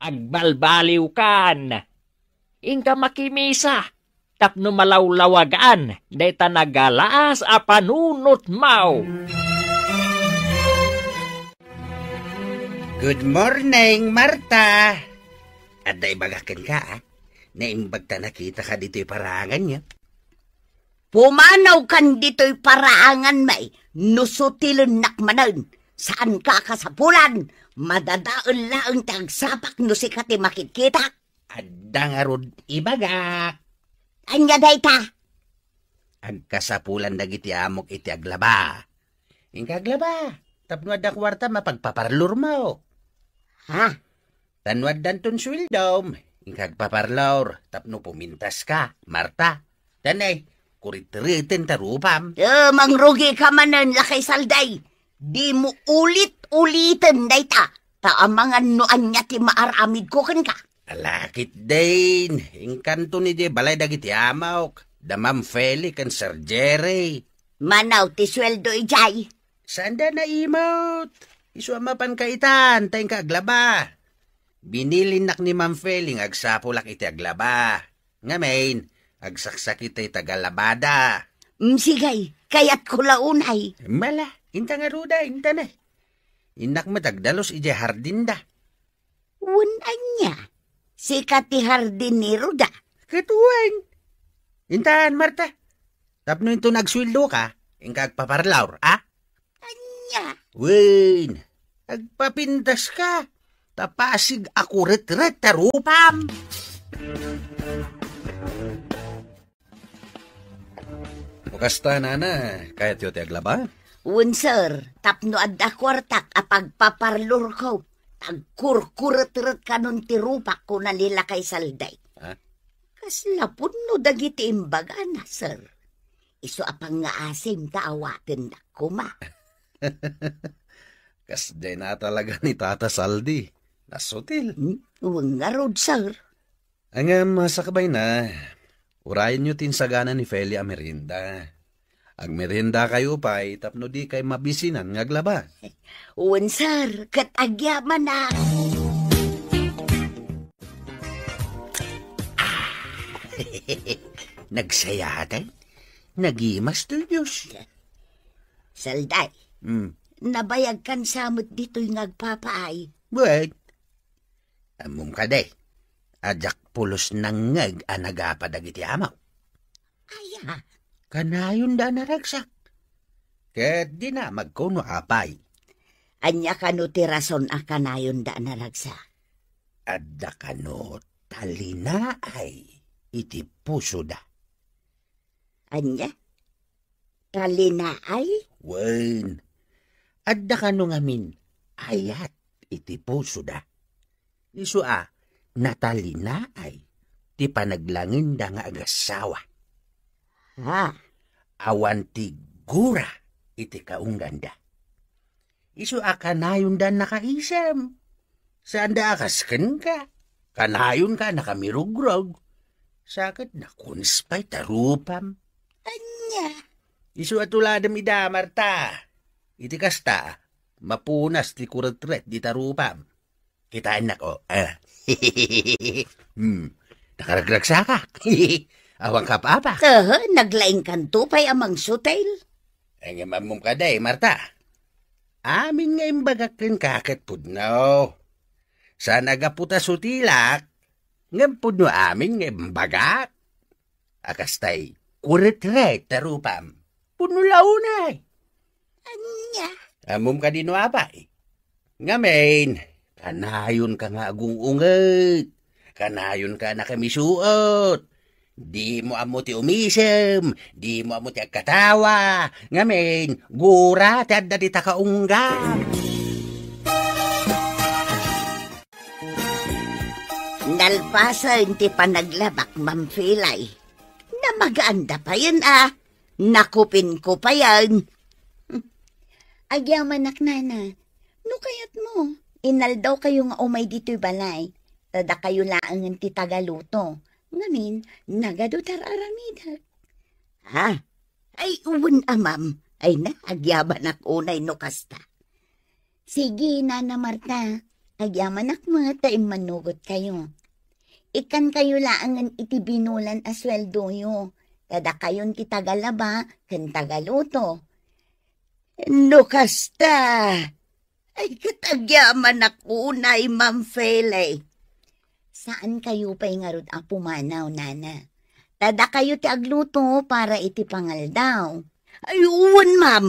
Agbalbaliw kan. Inka makimisa. Tapno malawlawagan. Deta nagalaas a panunot mau. Good morning, Marta. At day bagakan ka, Naimbag ta nakita ka dito'y parangan niya. Pumanaw kan dito'y paraangan may. Nusutilon nakmanan. Saan ka kasapulan? Madadaon laang tagsapak no si kati makikita. Adda nga rod ibaga. Anya day ta? Agkasapulan dagiti amok iti aglaba. Ingka aglaba. Tapno adda kwarta mapagpaparlor mo. Ha? Tanwad danton swildom. Ingka agpaparlor. Tapno pumintas ka, Marta. Tanay, kuritriten tarupam. Mangrugi ka manan lakay salday. Di mo ulit-ulitin day ta. Taamangan noan niya ti maaramid ko kan ka. Alakit din. Ingkanto ni di balay dagiti amok. Damam Feli kan Sir Jerry. Manaw ti sweldo ijay. Sanda na imot. Isuamapan kaitan, tayong kaaglaba. Binilinak ni Ma'am Feling agsapulak iti aglaba. Ngamin, agsaksak iti tagalabada. Sigay, kayat ko launay. Mala, inta nga ruda, inta na. Inak matagdalos iti hardinda. Unan niya, sikat ti hardinero da. Katuan. Intaan, Marta. Tapno ito nagswildo ka, ingka agpaparlaur, ah? Anya. Wen, agpapintas ka. Tapasig ako ret-ret tarupam. Bukasta na, kahit yote aglaba? Sir, tapno adda kwartak apagpaparlor ko. Tagkurkuret-ret kanon ti rupak ko na nila kay salday. Ha? Kaslapon no dagiti imbaga na, sir. Iso apang nga asim taawatin na kuma. Kasday na talaga ni Tata Saldi. Nasutil. Huwag nga rod, sir. Ang masakabay na, urayan nyo tinsagana ni Feli a merinda. Ag merinda kayo pa, tapno di kay mabisinan ngaglaba. Uwan, sir, katagyaman na. Nagsayatan? Nagimas to Diyos. Salday, nabayag kan samot dito'y nagpapaay. Buwag. Amom ka day. Ajak pulos nang ngag anagapadag iti amaw. Aya. Kanayon da naragsak. Ket di na magkuno apay. Anya kano ti rason a kanayon da naragsak. Adda kano talinaay iti puso da. Anya? Talinaay? Wen. Adda kano ngamin ayat iti puso da. Isu natalinaay ti panaglangin da nga agasawa. Ha? Awan ti gura iti kaungganda. Isu kanayon da nakaisam. Saan da akasken ka? Kanayon ka nakamirugrog. Sakit na kunspay tarupam. Anya? Isu atuladam ida, Marta. Iti kasta, mapunas ti kuretret di tarupam. Kitaan na ko. Nakaragragsa ka. Awang ka pa. Naglaing kanto pa'y amang sutel. Ang mamum ka day, Marta. Amin nga imbagakin kakat pudno. Sa nagaputa sutilak, ngam pudno amin nga imbagak. Akastay, kuretret tarupam. Pudno launay. Anya? Amum ka dino apay. Ngamin, kanayon ka nga agung-unget. Kanayon ka na kamisuot. Di mo amo ti umisem. Di mo amo ti agkatawa. Ngamin, gura ti adda di takaunggam. Nalpasan ti panaglabak, Ma'am Felay. Na maganda pa yan, ah. Nakupin ko pa yan. Agyaman nana, no kayat mo. Inal daw kayo nga umay dito'y balay. Tada kayo laangan ti tagaluto. Ngamin, nagadutar aramidak. Ha? Ay, uwan ma'am. Ay na, agyaman unay no kasta. Sige, Nana Marta. Agyaman mo, taim manugot kayo. Ikan kayo laangan iti binulan asweldo yo. Tada kayon ti tagalaba, kan tagaluto. No kasta. Ay, katagyaman unay, Ma'am Felay. Saan kayo pa'y ngarod ang pumanaw, Nana? Tada kayo ti agluto para iti pangal daw. Ay, uwan, Ma'am.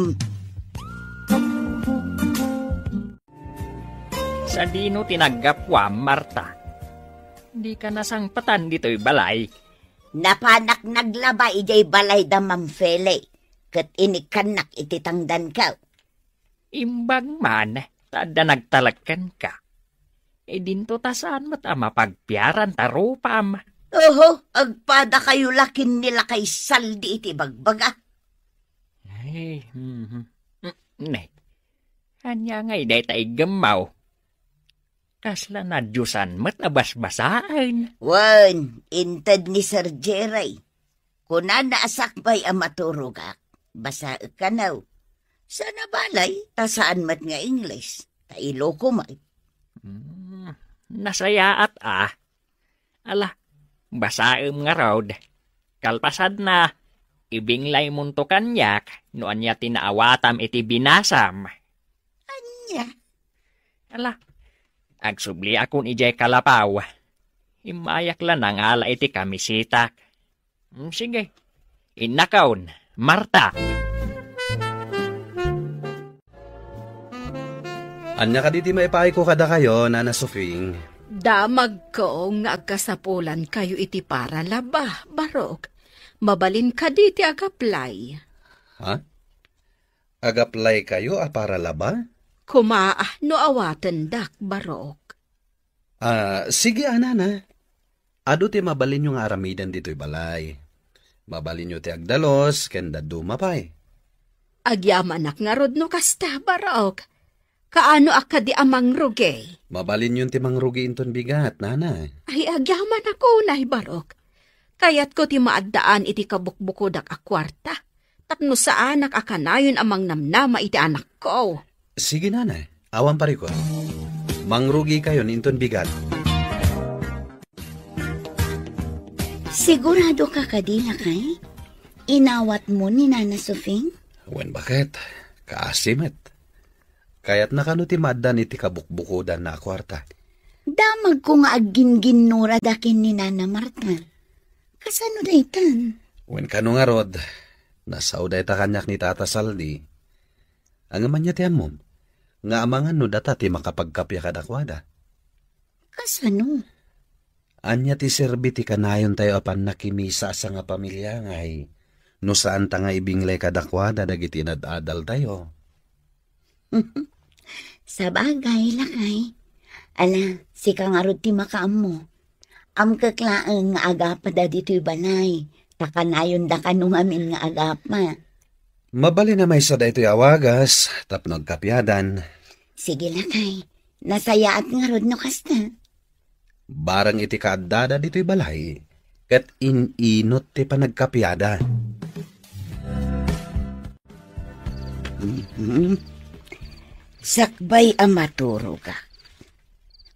Sa dino tinagapwa, Marta. Di ka nasangpatan dito'y balay. Napanak naglaba ijay balay da, Ma'am Felay. Kat inikanak iti tangdan ka. Imbang man, tada nagtalagkan ka. E dinto tasaan mo't mapagpiaran tarupam. Oho, agpada kayo lakin nila kay saldi iti bagbaga. Ay, ne. Hanya ngay day tayo gamaw. Kasla na Diyosan mo't abas-basaan. Wan, inted ni Sir Jeray. Kuna naasakbay amaturugak, basa ka naw. Sana balay, tasaan mat nga English. Tailo ko may. Nasaya at Ala, basaem nga raod. Kalpasad na, ibinglay munto kanyak, noan niya tinaawatam iti binasam. Anya? Ala, agsubli akon ijay kalapaw. Imayak lang ang ala iti kamisitak. Sige, inakaon, Marta. Anya ka diti maipaay ko kada kayo, Nana Sofing. Damag ko nga agkasapulan kayo iti para laba, Barok. Mabalin ka diti agaplay. Ha? Agaplay kayo para laba? Kumaah no awatan dak, Barok. Sige, Nana. Ado ti mabalin yung aramidan dito'y balay. Mabalin nyo ti agdalos, kenda dumapay. Agyamanak nga rod no kasta, Barok. Kaano akka di amang rugi? Mabalin yun ti mangrugi inton bigat, Nana. Ay, agyaman ako nay, Barok. Kayat ko ti maaddaan iti kabukbukodak akwarta. Tapno sa anak akanayon amang namnama iti anak ko. Sige, Nana. Awan pari ko. Mangrugi kayo inton bigat. Sigurado ka kadila kay? Inawat mo ni Nana Sofing? Wen bakit? Kaasimet. Kaya't nakanuti maddan iti kabukbukodan na kwarta. Damag ko nga agin-ginura dakin ni Nana Marta. Kasano daytan? Wen kano nga rod, nasaw dayta kanyak ni Tata Saldi. Ang aman niya tiyan mo, nga amangan no data ti makapagkapya kadakwada. Kasano? Anya ti serbi ti kanayon tayo apan nakimisa sa nga pamilya ngay. No saan ta nga ibinglay kadakwada dagiti nadadal tayo. Sa bagay, lakay. Ala, si kangarod ti makaam mo. Am kaklaang nga agapa da dito'y balay. Takanayon da kanong amin nga agapa. Mabali na may sada ito'y awagas, tapnog kapyadan. Sige, lakay. Nasaya at nga rod no kasta. Barang iti kaadada dito'y balay, kat ininot ti panagkapyadan. Sakbay amaturo ka.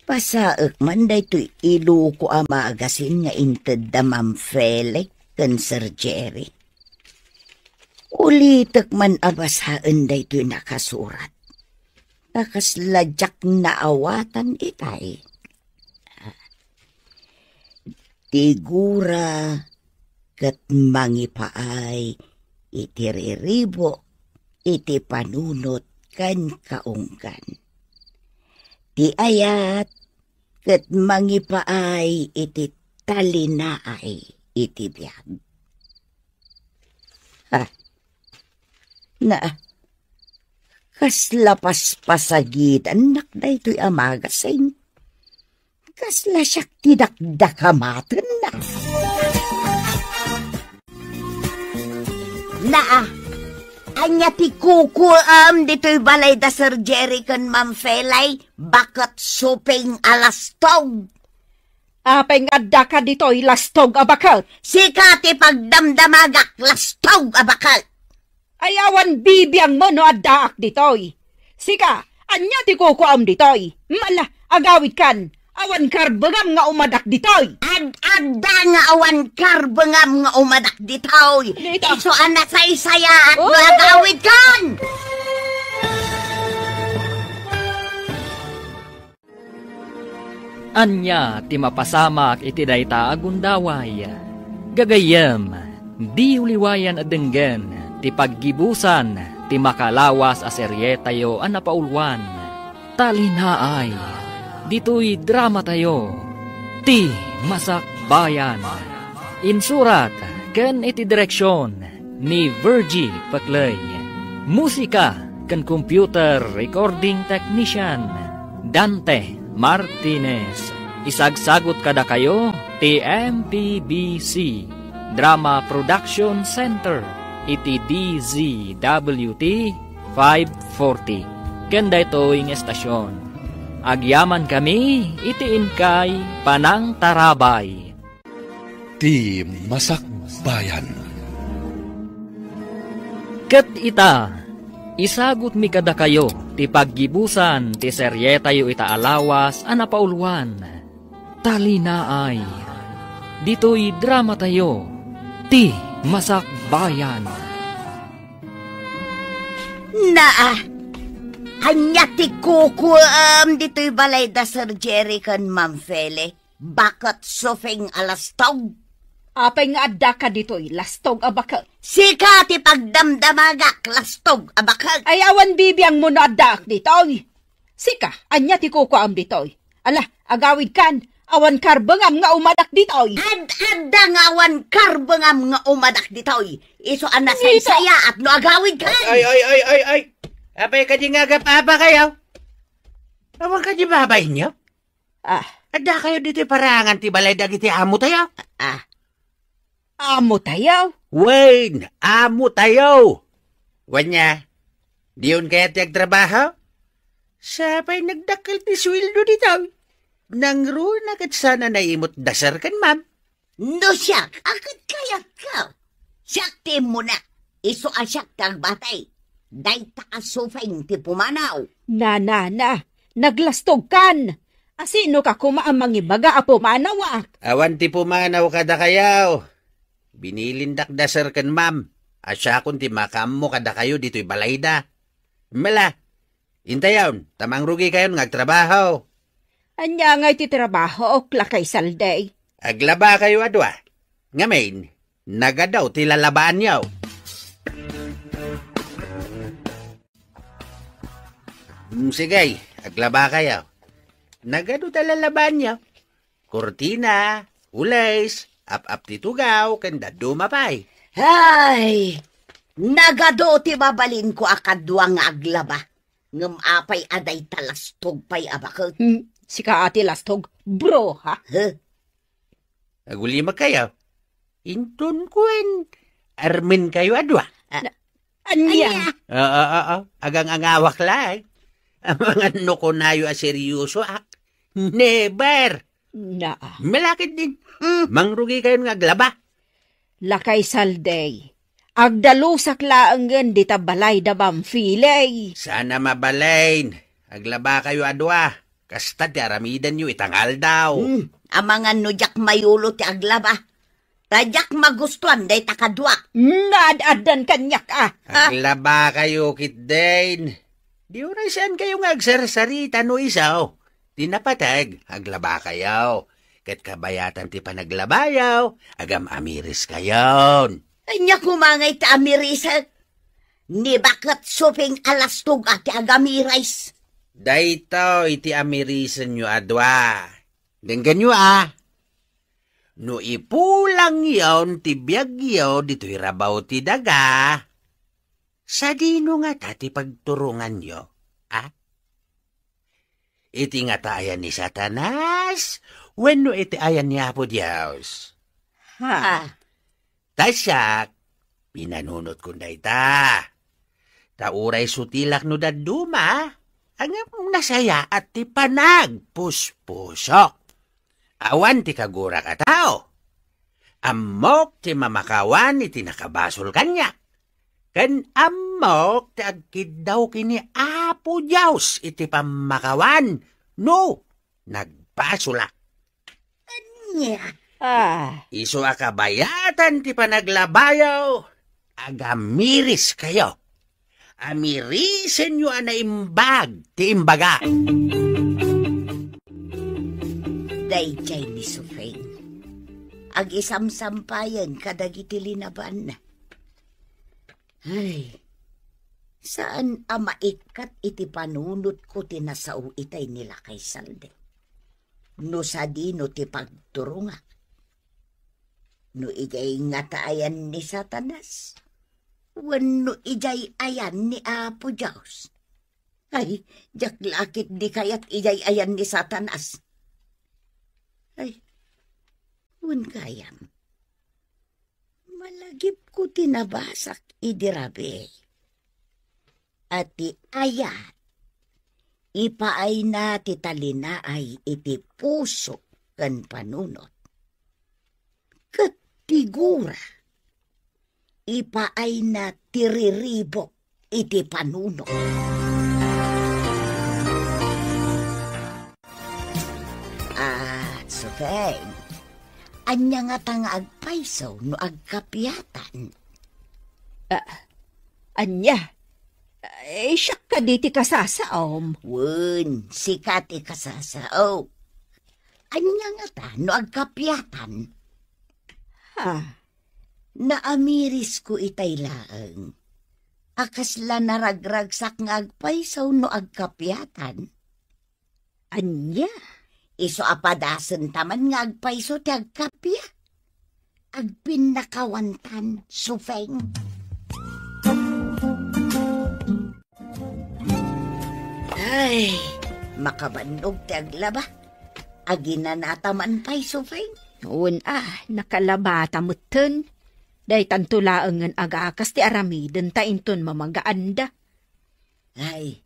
Pasaak man daytoy ilo ko amagasin nga inted da Ma'am Felix kan Sir Jerry. Ulitak man abasaan daytoy nakasurat. Nakasladyak na awatan itay. Tigura kat mangipaay iti riribo iti panunot kan kaungkan. Ti ayat ket mangipaay iti talinaay iti biyag. Na kaslapas pasagid anak daytoy amagasin. Kasla siya tidakdakamatan na. Naa, anya ti kukuam dito'y balay da Sir Jerry kan Ma'am Felay, bakit suping alastog? Apay nga adda ka dito'y lastog abakal. Sika ti pagdamdamagak lastog abakal. Ayawan bibiyang mo no addaak ditoy. Sika, anya ti kukuam ditoy. Mala, agawid kan. Awan karbengam nga umadak ditoy. Adda nga awan karbengam nga umadak ditoy. Dito. Iso anak sa isaya at agawid kan. Anya ti mapasamak iti dayta agundaway. Gagayem, di uliwayan adenggen, ti paggibusan, ti makalawas a serye tayo an napaulwan. Talinaay, dito'y drama tayo, ti masakbayan. Insurat, ken iti direksyon, ni Virgie Paclay. Musika, ken computer recording technician, Dante Martinez. Isagsagot kada kayo ti MPBC Drama Production Center iti DZWT 540 kenda ito'ing estasyon. Agyaman kami iti inkay Panang Tarabay. Ti Masakbayan. Ket ita, isagot mi kada kayo ti paggibusan ti serye tayo ita alawas a napaulwan. Talinaay, dito'y drama tayo, ti Masakbayan. Naa, anya ti kukuam dito'y balay da Sir Jerry kan Ma'am Fele, bakit suping alastog? Apay nga adda ka dito'y lastog abakal. Sika ti pagdamdamagak lastog abakal. Ayawan bibiyang mo na addaak ditoy. Sika, anya ti kukuam ditoy. Ala, agawid kan, awan karbengam nga umadak ditoy. Adda nga awan karbengam nga umadak ditoy. Iso anak sa isaya at no agawid kan. Ay. Apay ka di nga gapapa kayo? Awan ka di babay niyo? Adda kayo dito parangan ti balay dagiti amo tayo? Amo tayo? Wayne, amo tayo. Wanya, diyon kaya tiyag trabaho? Sapay nagdakil ti sweldo dito. Nang runa kat sana naimot dasar kan, ma'am. No siyak, akit kaya ka. Siyak ti mo na. Iso asyak kag batay. Day takasufeng ti pumanaw. Na, naglastog kan. Asino ka kumaamang ibaga a pumanaw ak? Awan ti pumanaw kada kayaw. Binilindak dasar kan, ma'am. Asya kun ti makam mo kada kayo dito'y balayda. Mala, intayon, tamang rugi kayon ngagtrabaho. Anya nga iti trabaho o klakay salday. Aglaba kayo adwa. Ngamin, nagadaw ti lalabaan yaw. Sige, aglaba kayo. Nagado ta lalabaan yaw. Kortina, ulays, ap ti tugaw, kanda dumapay. Ay, nagado ti babalin ko akadwa nga aglaba. Ngam apay aday talastog pay abakot. Sika ati lastog, bro, ha? Agulima kayo. Intun kuen, armin kayo adwa. Anya? Agang angawak lang. Ang mga nuko nayo a seryoso ak. Never. Na. Malakit din. Mangrugi kayo nga aglaba. Lakay salday. Agdalusak laanggan di tabalay da bamfilay. Sana mabalain. Aglaba kayo adwa. Kasta ti aramidan nyo itangal daw. Amangan no jak mayulo ti aglaba. Tadyak magustuhan day takadwa. Naad-adan kanyak Aglaba kayo kitdain. Di oray saan kayo nga agsarsarita no isaw. Tinapatag, aglaba kayo. Kat kabayatan ti panaglabayaw, agam amiris kayon. Anya kumangay ti amirisag. Ni bakit suping alastog ati agamirais. Dayto iti amirisan nyo adwa. Denggan nyo No ipulang yon ti biyag yon dito'y rabaw ti daga. Sa dino nga tati pagturungan nyo, Iti nga tayan ni Satanas, wenno iti ayan ni Apo Diyos. Ha? Tasyak, pinanunot ko na ita. Tauray sutilak no daduma, ang nasaya at ti panagpuspusok. Awan ti kagura ka tao. Amok ti mamakawan iti nakabasol kanya. Ken amok ti agkid daw kini Apo Diyos iti pamakawan. No, nagbasula. Anya. Iso akabayatan ti panaglabayaw. Agamiris kayo. Amirisen nyo anaimbag ti imbaga. Dayjay ni Sufeng. Ag-isamsampayan kadagiti linaban na. Ay, saan maikat iti panunot ko tinasao itay nila kay Salde? No sa dino ti pagturunga. No ijay nga taayan ni Satanas. Wano ijay ayan ni Apo Diyos. Ay, jak lakit di kayat ijay ayan ni Satanas. Ay, wan kayam. Malagip ko tinabasak idirabe. At ti ayat, ipaay na ti talinaay iti puso kan panunot. Kat tigura, ipaay na tiriribok iti panunot. Sufeng, anya nga tang agpaiso no agkapyatan. Anya? Siyak ka di ti kasasaom. Wun, sikat ti kasasao. Anya nga ta no agkapyatan. Naamiris ko itay laeng. Akasla naragragsak nga agpaiso no agkapyatan. Anya? Iso apadasan taman nga agpaiso ti agkapya. Agpinakawantan, Sufeng. Ay, makabanog ti aglaba. Aginanataman pa'y Sufeng. Nakalabata mutten. Day tantulaangan agakas ti aramiden ta inton mamagaanda. Ay,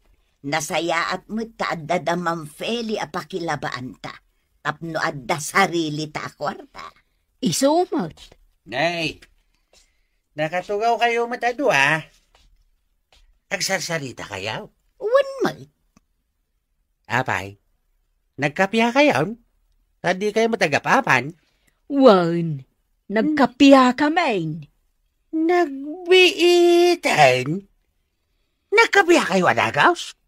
nasaya at mo't taadda damang feli apakilabaan ta. Tapno adda sarili ta kwarta. Isumot. Nay, nakatugaw kayo matado Agsarsarita kayaw? Wan may. Apay, nagkapya kayaw? Tadi kayo matagapapan? Wan, nagkapya kamain. Nagbiitan? Nagkapya kayo adagaws?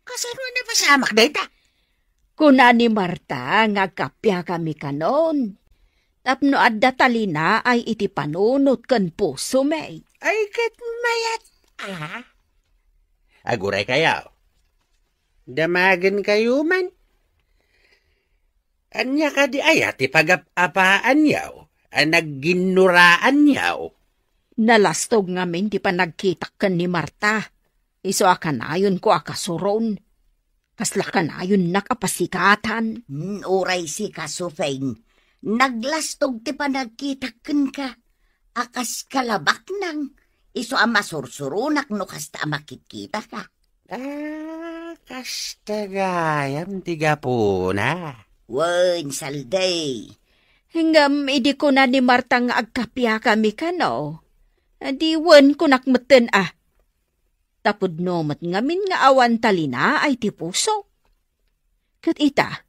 Kasano na pasamak na ita? Kuna ni Marta, ngagkapya kami kanon. Tapno adda talina ay iti panunot kan puso may. Ay kat mayat Aguray kayaw. Damagan kayo man. Anya ka di ayat ipagapapaan yaw. Nagginuraan yaw. Nalastog ngamin di pa nagkitak kan ni Marta. Iso akanayon ko akasuron. Kasla kanayon nakapasikatan. Uray si Kasufeng. Naglastog ti pa nagkitakan ka. Akas kalabak nang. Iso masursurunak no kasta makikita ka. Kasta gayam tiga po na. Wan, Salday. Hinggam idi ko na ni Marta nga agkapya kami kano. Di wan ko nakmeten Tapod no mat ngamin nga awan talina ay ti puso. Kat ita,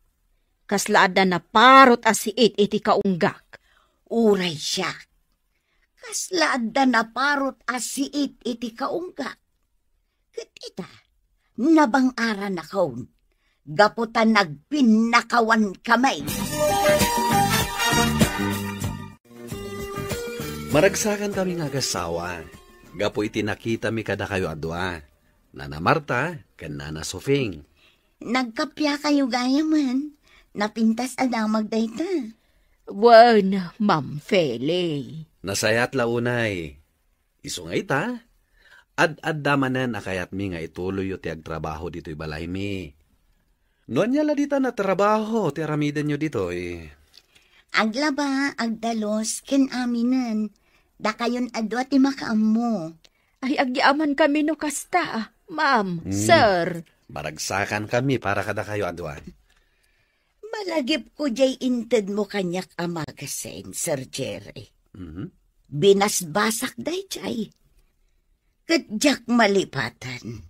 kaslaada na parot asiit iti kaunggak. Uray siya. Kaslaada na parot asiit iti kaunggak. Kat ita, nabang-ara na kaun. Gaputan nagpinakawan kamay. Maragsakan kami nga gasawa. Gapo iti nakita mi kada kayo adwa. Nana Marta, ken Nana Sufeng. Nagkapya kayo gaya man. Napintas adang magdayta. Wan, Ma'am Feli. Nasayat launay. Iso nga ita. Ad-ad damanan akayat mi nga ituloy ti agtrabaho dito'y balay mi. Noon niya dita na trabaho, ti aramidan nyo dito eh. Aglaba, agdalos, ken aminan. Da kayon adwa ti makaammo. Ay, agyaman kami no kasta. Ma'am, sir. Maragsakan kami para kada kayo adwan. Malagip ko jay inted mo kanyak amagasin, Sir Jerry. Mhm. Binasbasak day jay. Kadyak malipatan.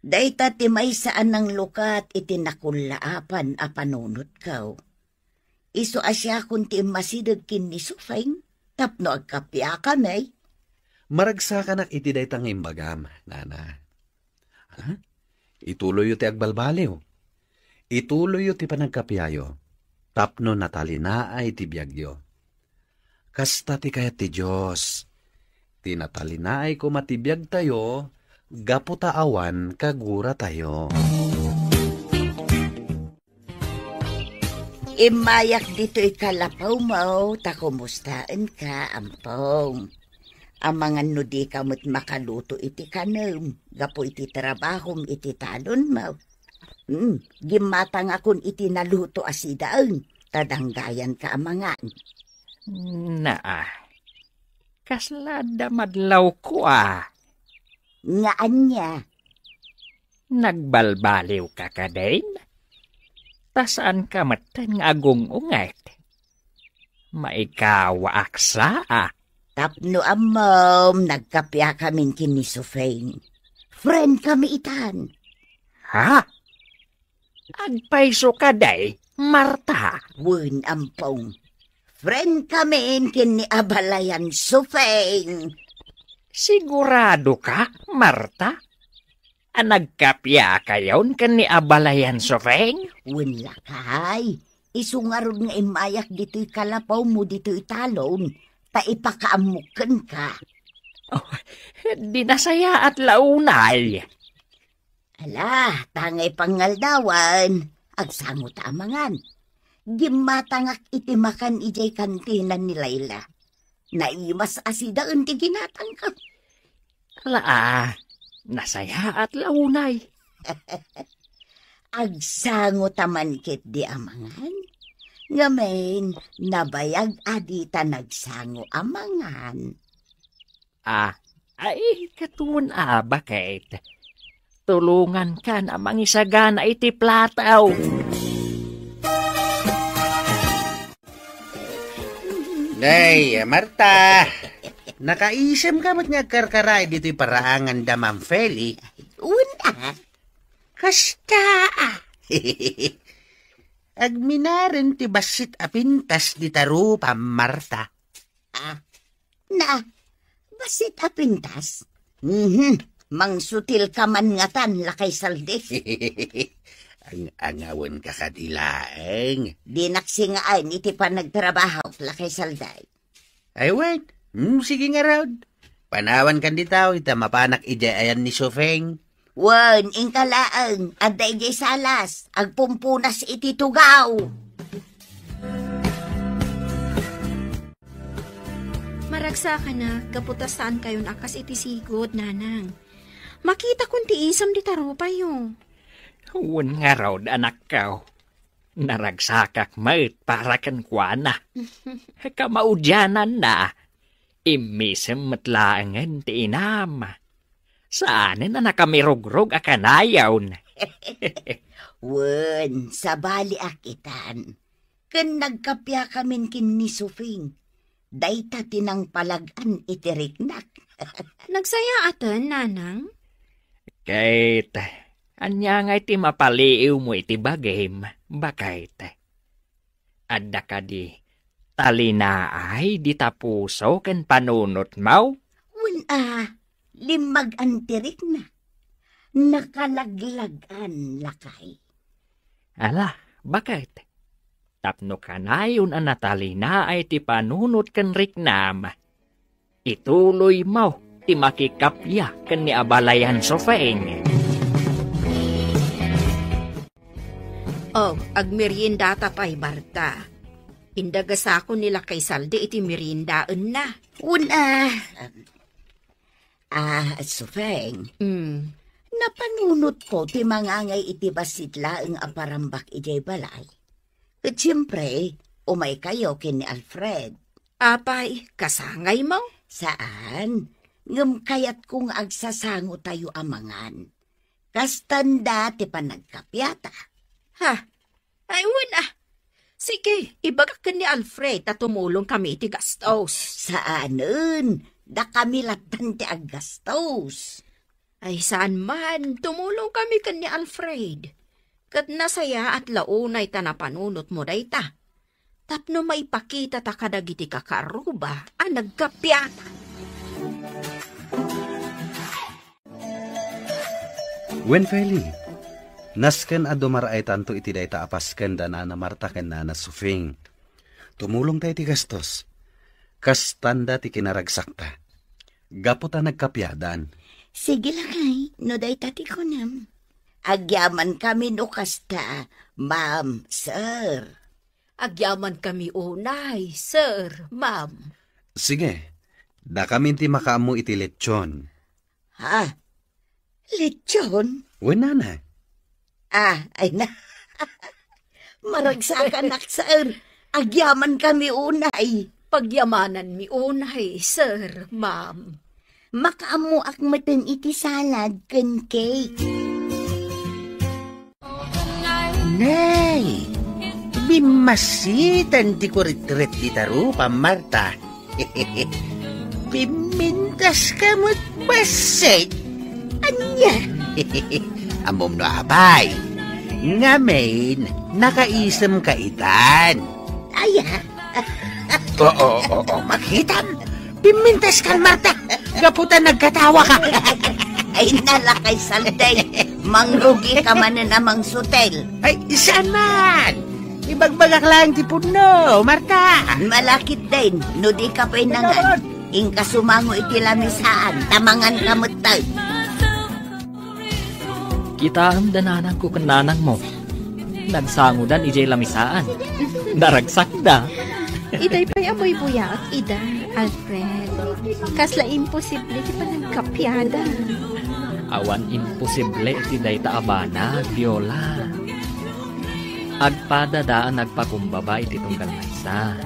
Day ti may saan ng lukat itinakulaapan a panunot kaw. Iso asya kung ti masidag kin ni Sufeng, tapno agkapya kami. Maragsakan ak iti daytang imbagam, nana. Ha? Ituloy yu ti agbalbaliw. Ituloy yu ti panagkapyayo. Tapno natalinaay ti biyagyo. Kasta ti kayat ti Diyos. Tinatalinaay ko matibiyag tayo, gaputa awan kagura tayo. Imayak dito ikalapaw mo, ta kumustaan ka, ampong. Amangan no di kamot makaluto iti kanam, gapo iti trabahom iti talon mo. Gimatang akon iti naluto asidaan, tadanggayan ka amangan. Naa, kaslada madlaw ko Ngaan niya. Nagbalbaliw ka din? Tasaan ka matan nga agong ungat? Maikawa aksa Tapno amom, nagkapya kami kini Sufeng. Friend kami itan. Ha? Agpaiso ka day, Marta? Wun ampong. Friend kami kini Abalayan Sufeng. Sigurado ka, Marta? Nagkapya kayon kan ni Abalayan Sufeng? Wun lakay. Isungarod nga imayak dito'y kalapaw mo dito'y talon. Ta ipakaamukan ka. Oh, di nasaya at launay. Ala, tangay pangaldawan. Agsangot amangan. Gimatangak itimakan ijay kantinan ni Layla. Naimas asidaan ti ginatangkap. Ala, nasaya at launay. Agsangot aman kit di amangan. Ngamen, nabayag adita nagsango amangan. Ay, katun bakit? Tulungan ka na mangisagana iti plataw. Day, Marta, nakaisem ka mat nga karkaray dito'y paraangan da Ma'am Feli. Una, Kasta agminaran ti basit apintas di tarupa, Marta. na, basit apintas? Mangsutil ka man nga tan, lakay salde. Ang angawan ka kadilaeng. Di naksingaan iti pa nagtrabaho, lakay salday. Ay, wait. Sige nga raw. Panawan kan ditaw, ita mapanak ija ayan ni Sufeng. Wan, ingkalaang, aday jay salas, agpumpunas iti tugaw. Maragsa ka na, kaputasan kayon akas iti sigod, nanang. Makita kung ti isam di tarupa yo. Huwag nga raw, anak ka. Naragsakak maut para kan kuana. Kamaudyanan na. Imisem matlaangan ti inam. Saanin na nakamirogrog akanayaw na. Wan, sa bali akitan. Kan nagkapya kamin kin ni Sufing. Dayta tinang palagan itiriknak. Nagsaya atan, nanang? Kahit, anya nga iti mapaliiw mo iti bagim, bakit? Adda ka di, talinaay di tapuso ken panunot mau? Limag antirik na. Nakalaglagan lakay. Ala, bakit? Tapno kanayon ang natalinaay ti panunot ken riknam. Ituloy mau ti makikapya ken ni Abalayan Sufeng. Agmerienda tapay, Marta. Indagasako nila kay Salde iti merindaan na. Sufeng, Napanunot ko ti mangangay iti basidla ang aparambak ijay balay. At siyempre, umay kayo kin ni Alfred. Apay, kasangay mo? Saan? Ngam kayat kung agsasango tayo amangan. Kastanda ti panagkapyata. Ha? Ay, wala. Sige, ibagak ka ni Alfred na tumulong kami ti gastos. Saanen? Da kami latan ti aggastos. Ay, saan man, tumulong kami ka ni Alfred. Kat nasaya at launay ta napanunot mo day ta. Tapno maipakita ta kadagiti kakaruba ang nagkapyata. When Feli, nasken a dumaraay tanto iti day ta apasken da na Marta ken na Sufing. Tumulong tayo ti gastos. Kastanda ti kinaragsakta. Gapo ta nagkapyadan. Sige lang ay, no day tati ko nam. Agyaman kami no kasta, ma'am, sir. Agyaman kami unay, sir, ma'am. Sige, da kami ti makaamu iti lechon. Ha? Lechon? Wen nana. Ay na. Maragsakan nak, sir. Agyaman kami unay. Pagyamanan mi unay, sir, ma'am. Makaamu akmeten iti salad ken cake. Nay, bimasitan ti kurit-rit di tarupa, Marta. Pimintas kamot basit. Anya? Amom no abay. Ngamen, nakaisem kaitan. Aya. Oo, makitam. Pimintas kan, Marta. Gaputan nagkatawa ka. Ay nalakay salday. Mangrugi ka man na namang sutel. Ay, saan man? Ibagbagak lang ti puno, Marta. Malakit din. No di ka pinangan. Ingka sumango iti lamisaan. Tamangan kamutay. Kita ang dananang ko kananang mo. Nagsangudan ijay lamisaan. Daragsak da. Iday pa'y amoy buya at ida, Alfred. Kasla imposible di pa nagkapyada. Awan imposible ti day ta abana, Viola. Agpadadaan nagpakumbaba iti tunggal maysa.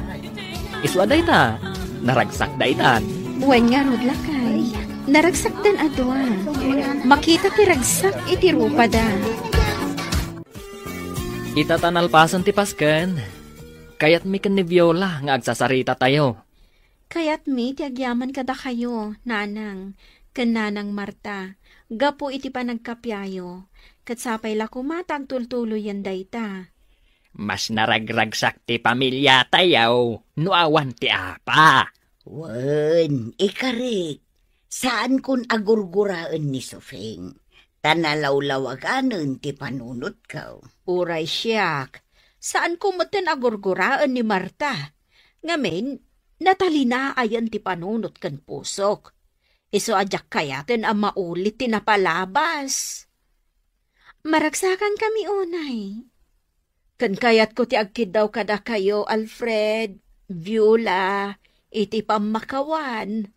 Iswa day ta, naragsak day tan. Buwan nga rod lakay. Naragsak dan adwa. Makita ti ragsak iti rupa da. Itatanalpasan ti pasken. Kaya't mi ken ni Viola nga agsasarita tayo. Kaya't mi ti agyaman kada kayo, nanang. Ken nanang Marta. Gapo iti pa nagkapyayo. Kat sapay la kumatag tultuloy yan dayta. Mas naragragsak ti pamilya tayaw. Nuawan ti apa. Wen, ikarik. Saan kun agurguraan ni Sufing? Tanalaw-lawaganan ti panunot ka. Uray siyak. Saan kumuten agurguraan ni Marta? Ngamen, natalina ayan ti panunot kan pusok. Iso adyak kayaten ang maulit ti napalabas. Maragsakan kami unay. Kan kayat ko ti agkid daw kada kayo, Alfred, Viola, iti pamakawan.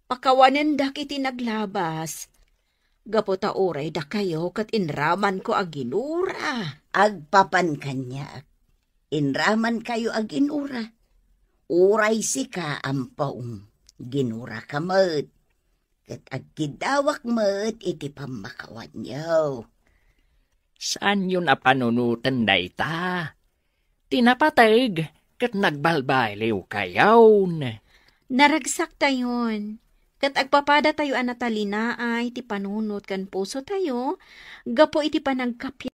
Pakawanen dak iti naglabas. Gapota oray da kayo kat inraman ko aginura. Agpapan kanya. Inraman kayo aginura. Uray si ka ampaong ginura ka mat. Kat agkidawak mat iti pamakawan yaw. Saan yun apanunutan day ta? Tinapatag kat nagbalbayliw kayaw. Naragsak tayon. Kat agpapada tayo anatalina ay ti panunot kan puso tayo. Gapo iti panagkapya.